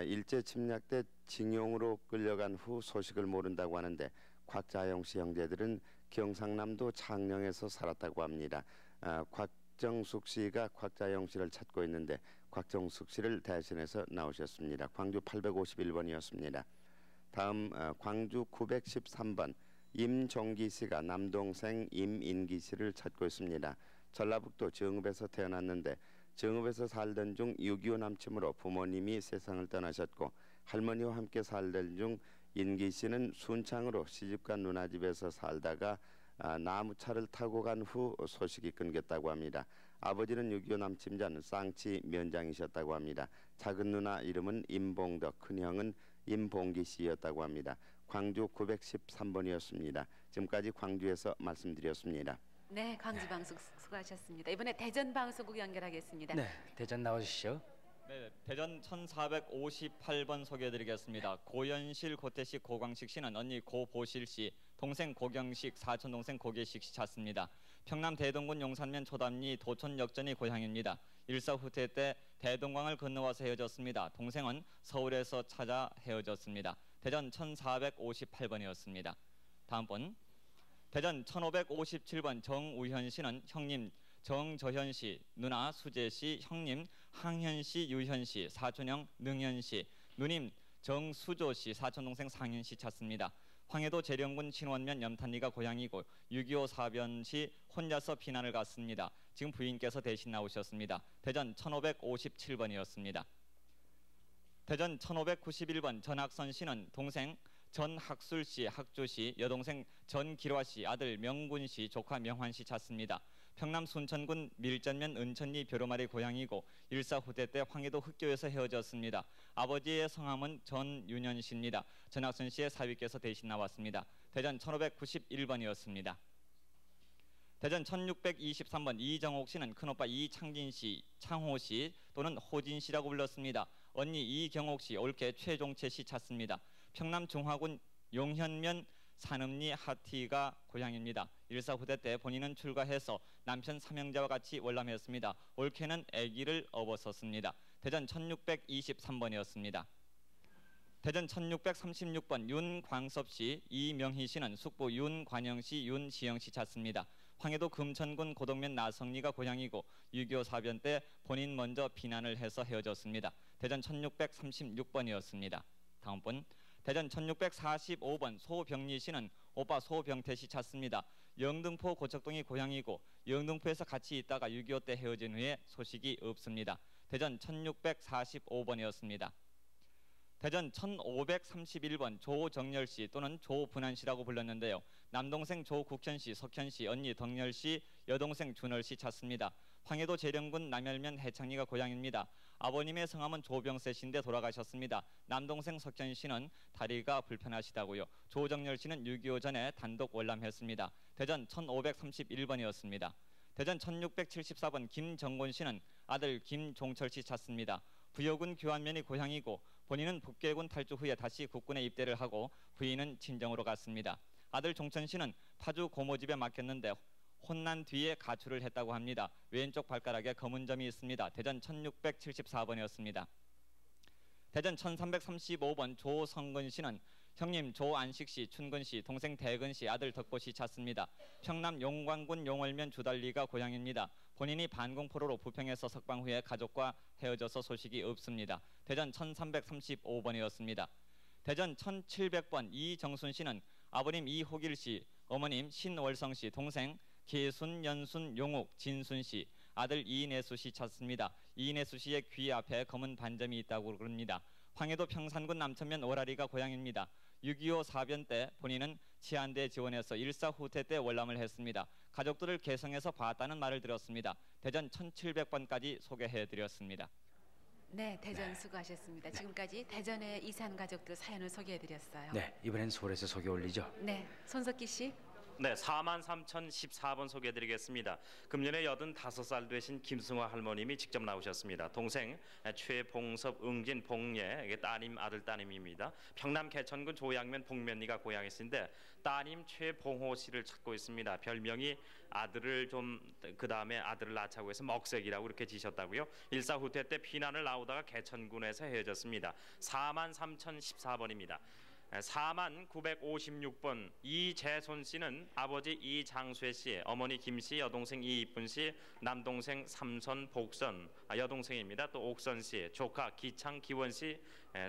Speaker 5: 일제 침략 때 징용으로 끌려간 후 소식을 모른다고 하는데 곽자용 씨 형제들은 경상남도 창녕에서 살았다고 합니다. 곽정숙 씨가 곽자용 씨를 찾고 있는데 곽정숙 씨를 대신해서 나오셨습니다. 광주 851번이었습니다. 다음 광주 913번 임종기 씨가 남동생 임인기 씨를 찾고 있습니다. 전라북도 정읍에서 태어났는데 정읍에서 살던 중 6.25 남침으로 부모님이 세상을 떠나셨고 할머니와 함께 살던 중 인기 씨는 순창으로 시집간 누나 집에서 살다가 나무차를 타고 간 후 소식이 끊겼다고 합니다. 아버지는 6.25 남침 전 쌍치 면장이셨다고 합니다. 작은 누나 이름은 임봉덕, 큰형은 임봉기 씨였다고 합니다. 광주 913번이었습니다. 지금까지 광주에서 말씀드렸습니다.
Speaker 2: 네, 광주 방송 수고하셨습니다. 이번에 대전 방송국 연결하겠습니다.
Speaker 3: 네, 대전 나와주시죠.
Speaker 18: 네, 대전 1458번 소개해드리겠습니다. 고연실, 고태식, 고광식 씨는 언니 고보실 씨, 동생 고경식, 사촌 동생 고계식 씨 찾습니다. 평남 대동군 용산면 초담리 도촌 역전이 고향입니다. 일사후퇴 때 대동강을 건너와서 헤어졌습니다. 동생은 서울에서 찾아 헤어졌습니다. 대전 1458번이었습니다. 다음 번 대전 1557번 정우현 씨는 형님 정저현 씨, 누나 수재 씨, 형님 항현 씨, 유현 씨, 사촌형 능현 씨, 누님 정수조 씨, 사촌 동생 상현 씨 찾습니다. 황해도 재령군 신원면 염탄리가 고향이고 6.25 사변 시 혼자서 피난을 갔습니다. 지금 부인께서 대신 나오셨습니다. 대전 1557번이었습니다. 대전 1591번 전학선 씨는 동생 전학술 씨, 학조 씨, 여동생 전기화 씨, 아들 명군 씨, 조카 명환 씨 찾습니다. 평남 순천군 밀전면 은천리 벼로마리 고향이고 일사후퇴 때 황해도 흑교에서 헤어졌습니다. 아버지의 성함은 전윤현 씨입니다. 전학선 씨의 사위께서 대신 나왔습니다. 대전 1591번이었습니다. 대전 1623번 이정옥 씨는 큰오빠 이창진 씨, 창호 씨 또는 호진 씨라고 불렀습니다. 언니 이경옥 씨, 올케 최종채 씨 찾습니다. 평남 중화군 용현면 산음리 하티가 고향입니다. 일사후퇴 때 본인은 출가해서 남편 삼형제와 같이 월남했습니다. 올케는 아기를 업었었습니다. 대전 1623번이었습니다. 대전 1636번 윤광섭 씨, 이명희 씨는 숙부 윤관영 씨, 윤시영 씨 찾습니다. 황해도 금천군 고덕면 나성리가 고향이고 6.25 사변 때 본인 먼저 피난을 해서 헤어졌습니다. 대전 1636번이었습니다. 다음 번 대전 1645번 소병리 씨는 오빠 소병태 씨 찾습니다. 영등포 고척동이 고향이고 영등포에서 같이 있다가 6.25 때 헤어진 후에 소식이 없습니다. 대전 1645번이었습니다. 대전 1531번 조정열 씨 또는 조분한 씨라고 불렀는데요. 남동생 조국현 씨, 석현 씨, 언니 덕열 씨, 여동생 준월 씨 찾습니다. 황해도 재령군 남열면 해창리가 고향입니다. 아버님의 성함은 조병세 씨인데 돌아가셨습니다. 남동생 석현 씨는 다리가 불편하시다고요. 조정열 씨는 6.25 전에 단독 월남했습니다. 대전 1531번이었습니다. 대전 1674번 김정곤 씨는 아들 김종철 씨 찾습니다. 부여군 교안면이 고향이고 본인은 북계군 탈주 후에 다시 국군에 입대를 하고 부인은 친정으로 갔습니다. 아들 종천 씨는 파주 고모집에 맡겼는데 혼난 뒤에 가출을 했다고 합니다. 왼쪽 발가락에 검은 점이 있습니다. 대전 1674번이었습니다. 대전 1335번 조성근 씨는 형님 조안식 씨, 춘근 씨, 동생 대근 씨, 아들 덕보 씨 찾습니다. 평남 용광군 용월면 주달리가 고향입니다. 본인이 반공포로로 부평에서 석방 후에 가족과 헤어져서 소식이 없습니다. 대전 1335번이었습니다. 대전 1700번 이정순 씨는 아버님 이호길 씨, 어머님 신월성 씨, 동생 계순, 연순, 용욱, 진순 씨, 아들 이내수 씨 찾습니다. 이내수 씨의 귀 앞에 검은 반점이 있다고 그럽니다. 황해도 평산군 남천면 오라리가 고향입니다. 6.25 사변 때 본인은 치안대 지원해서 일사후퇴 때 월남을 했습니다. 가족들을 개성에서 봤다는 말을 들었습니다. 대전 1700번까지 소개해드렸습니다.
Speaker 2: 네, 대전 수고하셨습니다. 지금까지 대전의 이산 가족들 사연을 소개해드렸어요.
Speaker 3: 네, 이번엔 서울에서 소개 올리죠.
Speaker 2: 네, 손석기 씨.
Speaker 10: 네, 43,014번 소개해드리겠습니다. 금년에 85살 되신 김승화 할머님이 직접 나오셨습니다. 동생 최봉섭, 응진, 봉예, 따님, 아들, 따님입니다. 평남 개천군 조양면 봉면리가 고향이신데 따님 최봉호 씨를 찾고 있습니다. 별명이 아들을 그 다음에 아들을 낳자고 해서 먹색이라고 이렇게 지셨다고요. 일사후퇴 때 피난을 나오다가 개천군에서 헤어졌습니다. 43,014번입니다. 4956번 이재손 씨는 아버지 이장쇠 씨, 어머니 김씨, 여동생 이이쁜 씨, 남동생 삼선 복선, 여동생입니다. 또 옥선 씨, 조카 기창 기원 씨,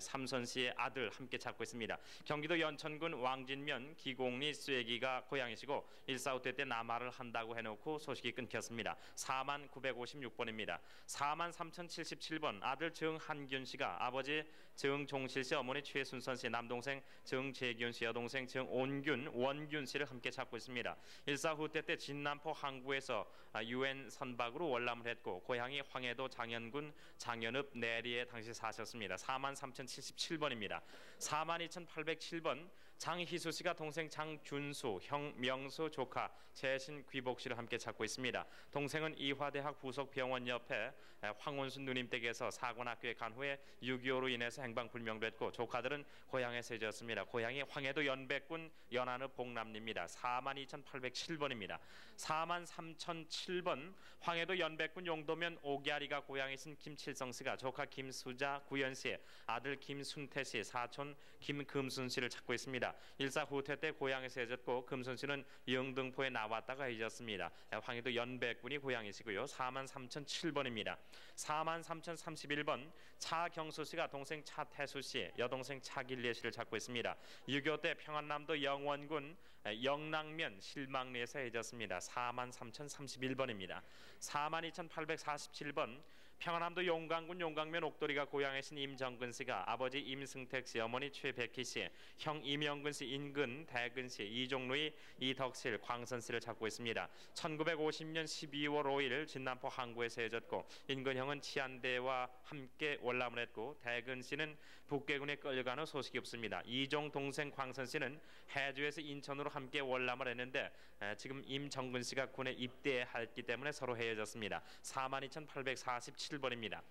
Speaker 10: 삼선 씨의 아들 함께 찾고 있습니다. 경기도 연천군 왕진면 기공리 쇠기가 고향이시고 일사후퇴 때 남하를 한다고 해놓고 소식이 끊겼습니다. 4956번입니다. 43,077번 아들 정한균 씨가 아버지 정종실 씨, 어머니 최순선 씨, 남동생 정재균 씨, 여동생 정온균, 원균 씨를 함께 찾고 있습니다. 일사후퇴 때 진남포 항구에서 UN 선박으로 월남을 했고 고향이 황해도 장현군 장현읍 내리에 당시 사셨습니다. 43,077번입니다. 42,807번 장희수 씨가 동생 장준수, 형 명수, 조카 재신 귀복 씨를 함께 찾고 있습니다. 동생은 이화대학 부속병원 옆에 황원순 누님 댁에서 사관학교에 간 후에 6.25로 인해서 행방불명됐고 조카들은 고향에서 헤어졌습니다. 고향이 황해도 연백군 연안읍 봉남리입니다. 42,807번입니다. 43,007번 황해도 연백군 용도면 오기아리가 고향이신 김칠성 씨가 조카 김수자, 구연 씨, 아들 김순태 씨, 사촌 김금순 씨를 찾고 있습니다. 일사후퇴 때 고향에서 헤어졌고 금순 씨는 영등포에 나왔다가 잊었습니다. 황해도 연백군이 고향이시고요. 43,007번입니다. 43,031번 차경수 씨가 동생 차태수 씨, 여동생 차길래 씨를 찾고 있습니다. 6.25 때 평안남도 영원군 영랑면 실망리에서 헤어졌습니다. 43,031번입니다. 42,847번 평안남도 용강군 용강면 옥돌이가 고향이신 임정근 씨가 아버지 임승택 씨, 어머니 최백희 씨, 형 이명근 씨, 인근, 대근 씨, 이종루이, 이덕실, 광선 씨를 찾고 있습니다. 1950년 12월 5일 진남포 항구에서 헤어졌고 인근 형은 치안대와 함께 월남을 했고 대근 씨는 북계군에 끌려간 후 소식이 없습니다. 이종 동생 광선 씨는 해주에서 인천으로 함께 월남을 했는데 지금 임정근 씨가 군에 입대했기 때문에 서로 헤어졌습니다. 42,847번입니다.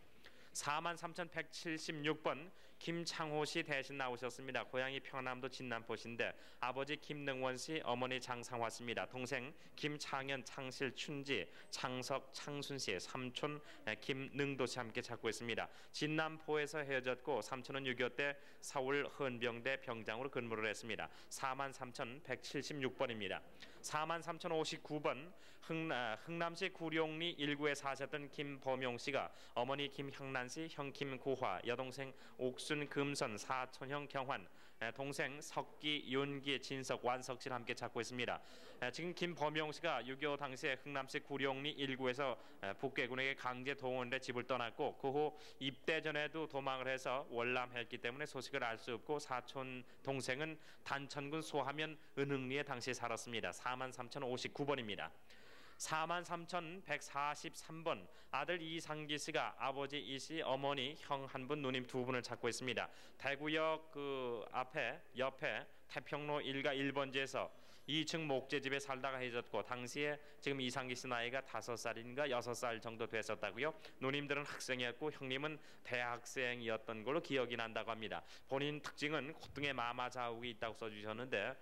Speaker 10: 43,176번 김창호 씨 대신 나오셨습니다. 고향이 평안남도 진남포시인데 아버지 김능원 씨, 어머니 장상화 씨입니다. 동생 김창현, 창실, 춘지, 창석, 창순 씨, 삼촌 김능도 씨 함께 찾고 있습니다. 진남포에서 헤어졌고 삼촌은 6.25 때 서울 헌병대 병장으로 근무를 했습니다. 43,176번입니다. 43,059번 흥남시 구룡리 1구에 사셨던 김범용 씨가 어머니 김향란 씨, 형 김구화, 여동생 옥순, 금선, 사촌형 경환, 동생 석기, 윤기, 진석, 완석 씨를 함께 찾고 있습니다. 지금 김범용 씨가 6.25 당시에 흥남시 구룡리 1구에서 북계군에게 강제 동원돼 집을 떠났고 그 후 입대 전에도 도망을 해서 월남했기 때문에 소식을 알 수 없고 사촌 동생은 단천군 소하면 은흥리에 당시 살았습니다. 43,059번입니다. 43,143번 아들 이상기 씨가 아버지 이씨, 어머니, 형 한 분, 누님 두 분을 찾고 있습니다. 대구역 옆에 태평로 1가 1번지에서 2층 목재집에 살다가 헤어졌고 당시에 지금 이상기 씨 나이가 5살인가 6살 정도 됐었다고요. 누님들은 학생이었고 형님은 대학생이었던 걸로 기억이 난다고 합니다. 본인 특징은 콧등에 마마 자국이 있다고 써주셨는데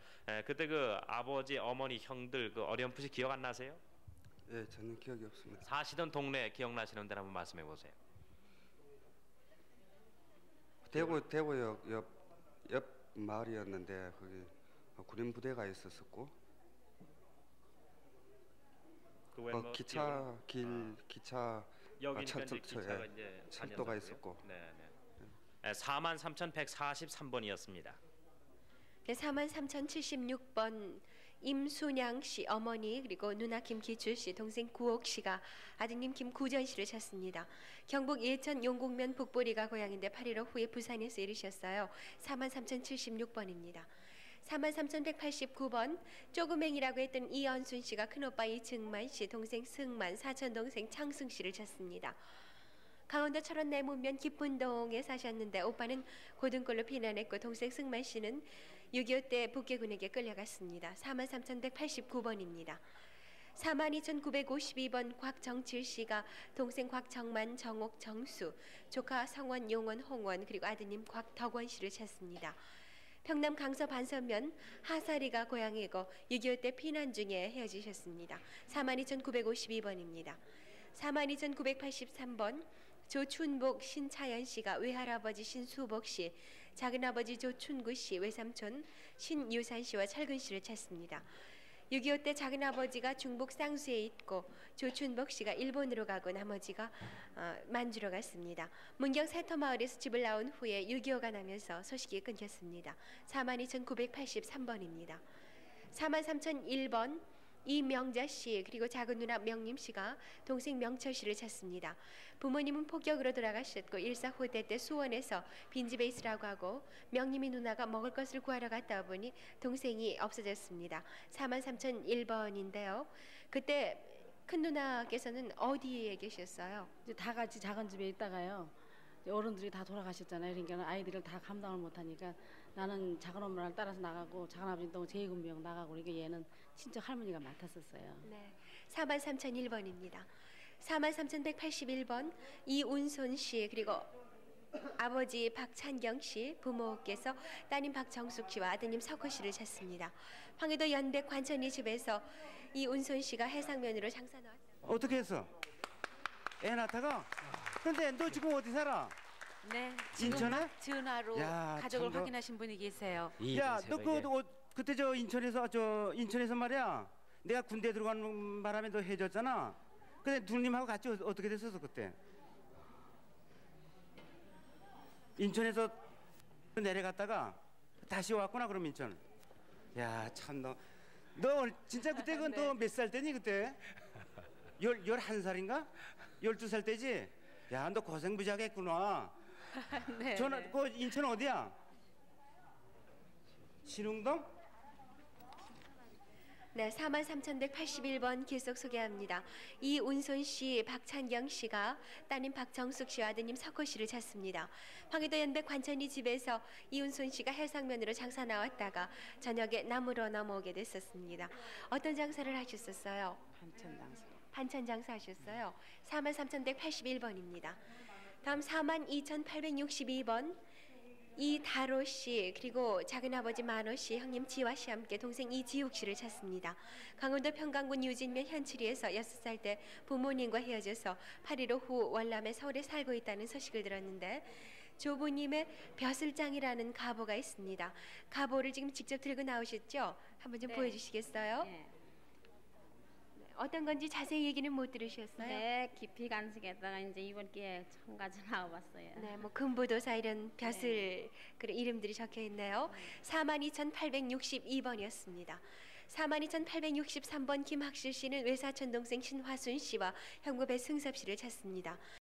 Speaker 10: 그때 그 아버지, 어머니, 형들 그 어렴풋이 기억 안 나세요?
Speaker 17: 예, 저는 기억이 없습니다.
Speaker 10: 사시던 동네 기억나시는 데를 한번 말씀해 보세요.
Speaker 17: 대구역 옆 마을이었는데 거기 군인 부대가 있었었고 기차
Speaker 10: 여기니까 이제 기차가 이제
Speaker 17: 철도가 있었고.
Speaker 10: 네. 43,143번이었습니다.
Speaker 4: 네, 43,076번 임순양 씨 어머니 그리고 누나 김기출 씨 동생 구옥 씨가 아드님 김구전 씨를 찾습니다. 경북 예천 용곡면 북보리가 고향인데 8.15 후에 부산에서 이르셨어요. 43,076번입니다. 43,189번 쪼그맹이라고 했던 이연순 씨가 큰오빠 이승만 씨 동생 승만 사촌 동생 창승 씨를 찾습니다. 강원도 철원 내문면 기쁜동에 사셨는데 오빠는 고등골로 피난했고 동생 승만 씨는 6.25 때 북계군에게 끌려갔습니다. 43,189번입니다. 42,952번 곽정칠 씨가 동생 곽정만, 정옥, 정수, 조카 성원, 용원, 홍원 그리고 아드님 곽덕원 씨를 찾습니다. 평남 강서 반서면 하사리가 고향이고 6.25 때 피난 중에 헤어지셨습니다. 42,952번입니다. 42,983번 조춘복 신차연 씨가 외할아버지 신수복 씨, 작은아버지 조춘구 씨, 외삼촌 신유산 씨와 철근 씨를 찾습니다. 6.25 때 작은아버지가 중북 쌍수에 있고 조춘복 씨가 일본으로 가고 나머지가 만주로 갔습니다. 문경 세터마을에서 집을 나온 후에 6.25가 나면서 소식이 끊겼습니다. 42,983번입니다. 43,001번 이명자 씨 그리고 작은 누나 명림 씨가 동생 명철 씨를 찾습니다. 부모님은 폭격으로 돌아가셨고 일사후대 때 수원에서 빈집에 있으라고 하고 명림이 누나가 먹을 것을 구하러 갔다 보니 동생이 없어졌습니다. 43,001번인데요. 그때 큰 누나께서는 어디에 계셨어요?
Speaker 8: 이제 다 같이 작은 집에 있다가요. 이제 어른들이 다 돌아가셨잖아요. 그러니까 아이들을 다 감당을 못하니까 나는 작은 엄마를 따라서 나가고 작은 아버지 또 제2군병 나가고 그러니까 얘는 친척 할머니가 맡았었어요.
Speaker 4: 네, 43,001번입니다. 43,181번 이운손 씨 그리고 아버지 박찬경 씨 부모께서 따님 박정숙 씨와 아드님 석호 씨를 찾습니다. 황해도 연백 관천리 집에서 이운손 씨가 해상면으로 장사 나왔.
Speaker 12: 어떻게 했어? 애 낳다가? 근데 너 지금 어디 살아?
Speaker 2: 네, 지금
Speaker 12: 인천에?
Speaker 2: 전화로
Speaker 12: 야,
Speaker 2: 가족을
Speaker 12: 참 너-
Speaker 2: 확인하신 분이 계세요.
Speaker 12: 야, 너 그때 저 인천에서 말이야. 내가 군대 들어가는 바람에 너 해줬잖아. 근데 누님하고 같이 어떻게 됐었어 그때? 인천에서 내려갔다가 다시 왔구나 그럼 인천. 야, 참 너 진짜 그때 그 너 몇 살 때니 그때? 11살인가? 12살 때지? 야, 너 고생 무지하게 했구나.
Speaker 2: 네.
Speaker 12: 그 인천 어디야? 신흥동?
Speaker 4: 네, 43,181번 계속 소개합니다. 이운손 씨, 박찬경 씨가 따님 박정숙 씨와 아드님 석호 씨를 찾습니다. 황해도 연백 관천리 집에서 이운손 씨가 해상면으로 장사 나왔다가 저녁에 남으로 넘어오게 됐었습니다. 어떤 장사를 하셨었어요?
Speaker 8: 반찬 장사.
Speaker 4: 반찬 장사 하셨어요. 43,181번입니다. 다음 42,862번 이다로 씨 그리고 작은아버지 만호 씨, 형님 지화 씨와 함께 동생 이지욱 씨를 찾습니다. 강원도 평강군 유진면 현칠이에서 6살 때 부모님과 헤어져서 8.15 후 월남에 서울에 살고 있다는 소식을 들었는데 조부님의 벼슬장이라는 가보가 있습니다. 가보를 지금 직접 들고 나오셨죠? 한번 좀
Speaker 8: 네.
Speaker 4: 보여주시겠어요?
Speaker 8: 네.
Speaker 4: 어떤 건지 자세히 얘기는 못 들으셨어요?
Speaker 8: 네, 깊이 간직했다가 이제 이번 기회에 처음 가져 나와봤어요.
Speaker 4: 네, 뭐 금부도사 이런 벼슬 그런 이름들이 적혀 있네요. 42,862번이었습니다. 42,863번 김학실 씨는 외사촌 동생 신화순 씨와 형부 배승섭 씨를 찾습니다.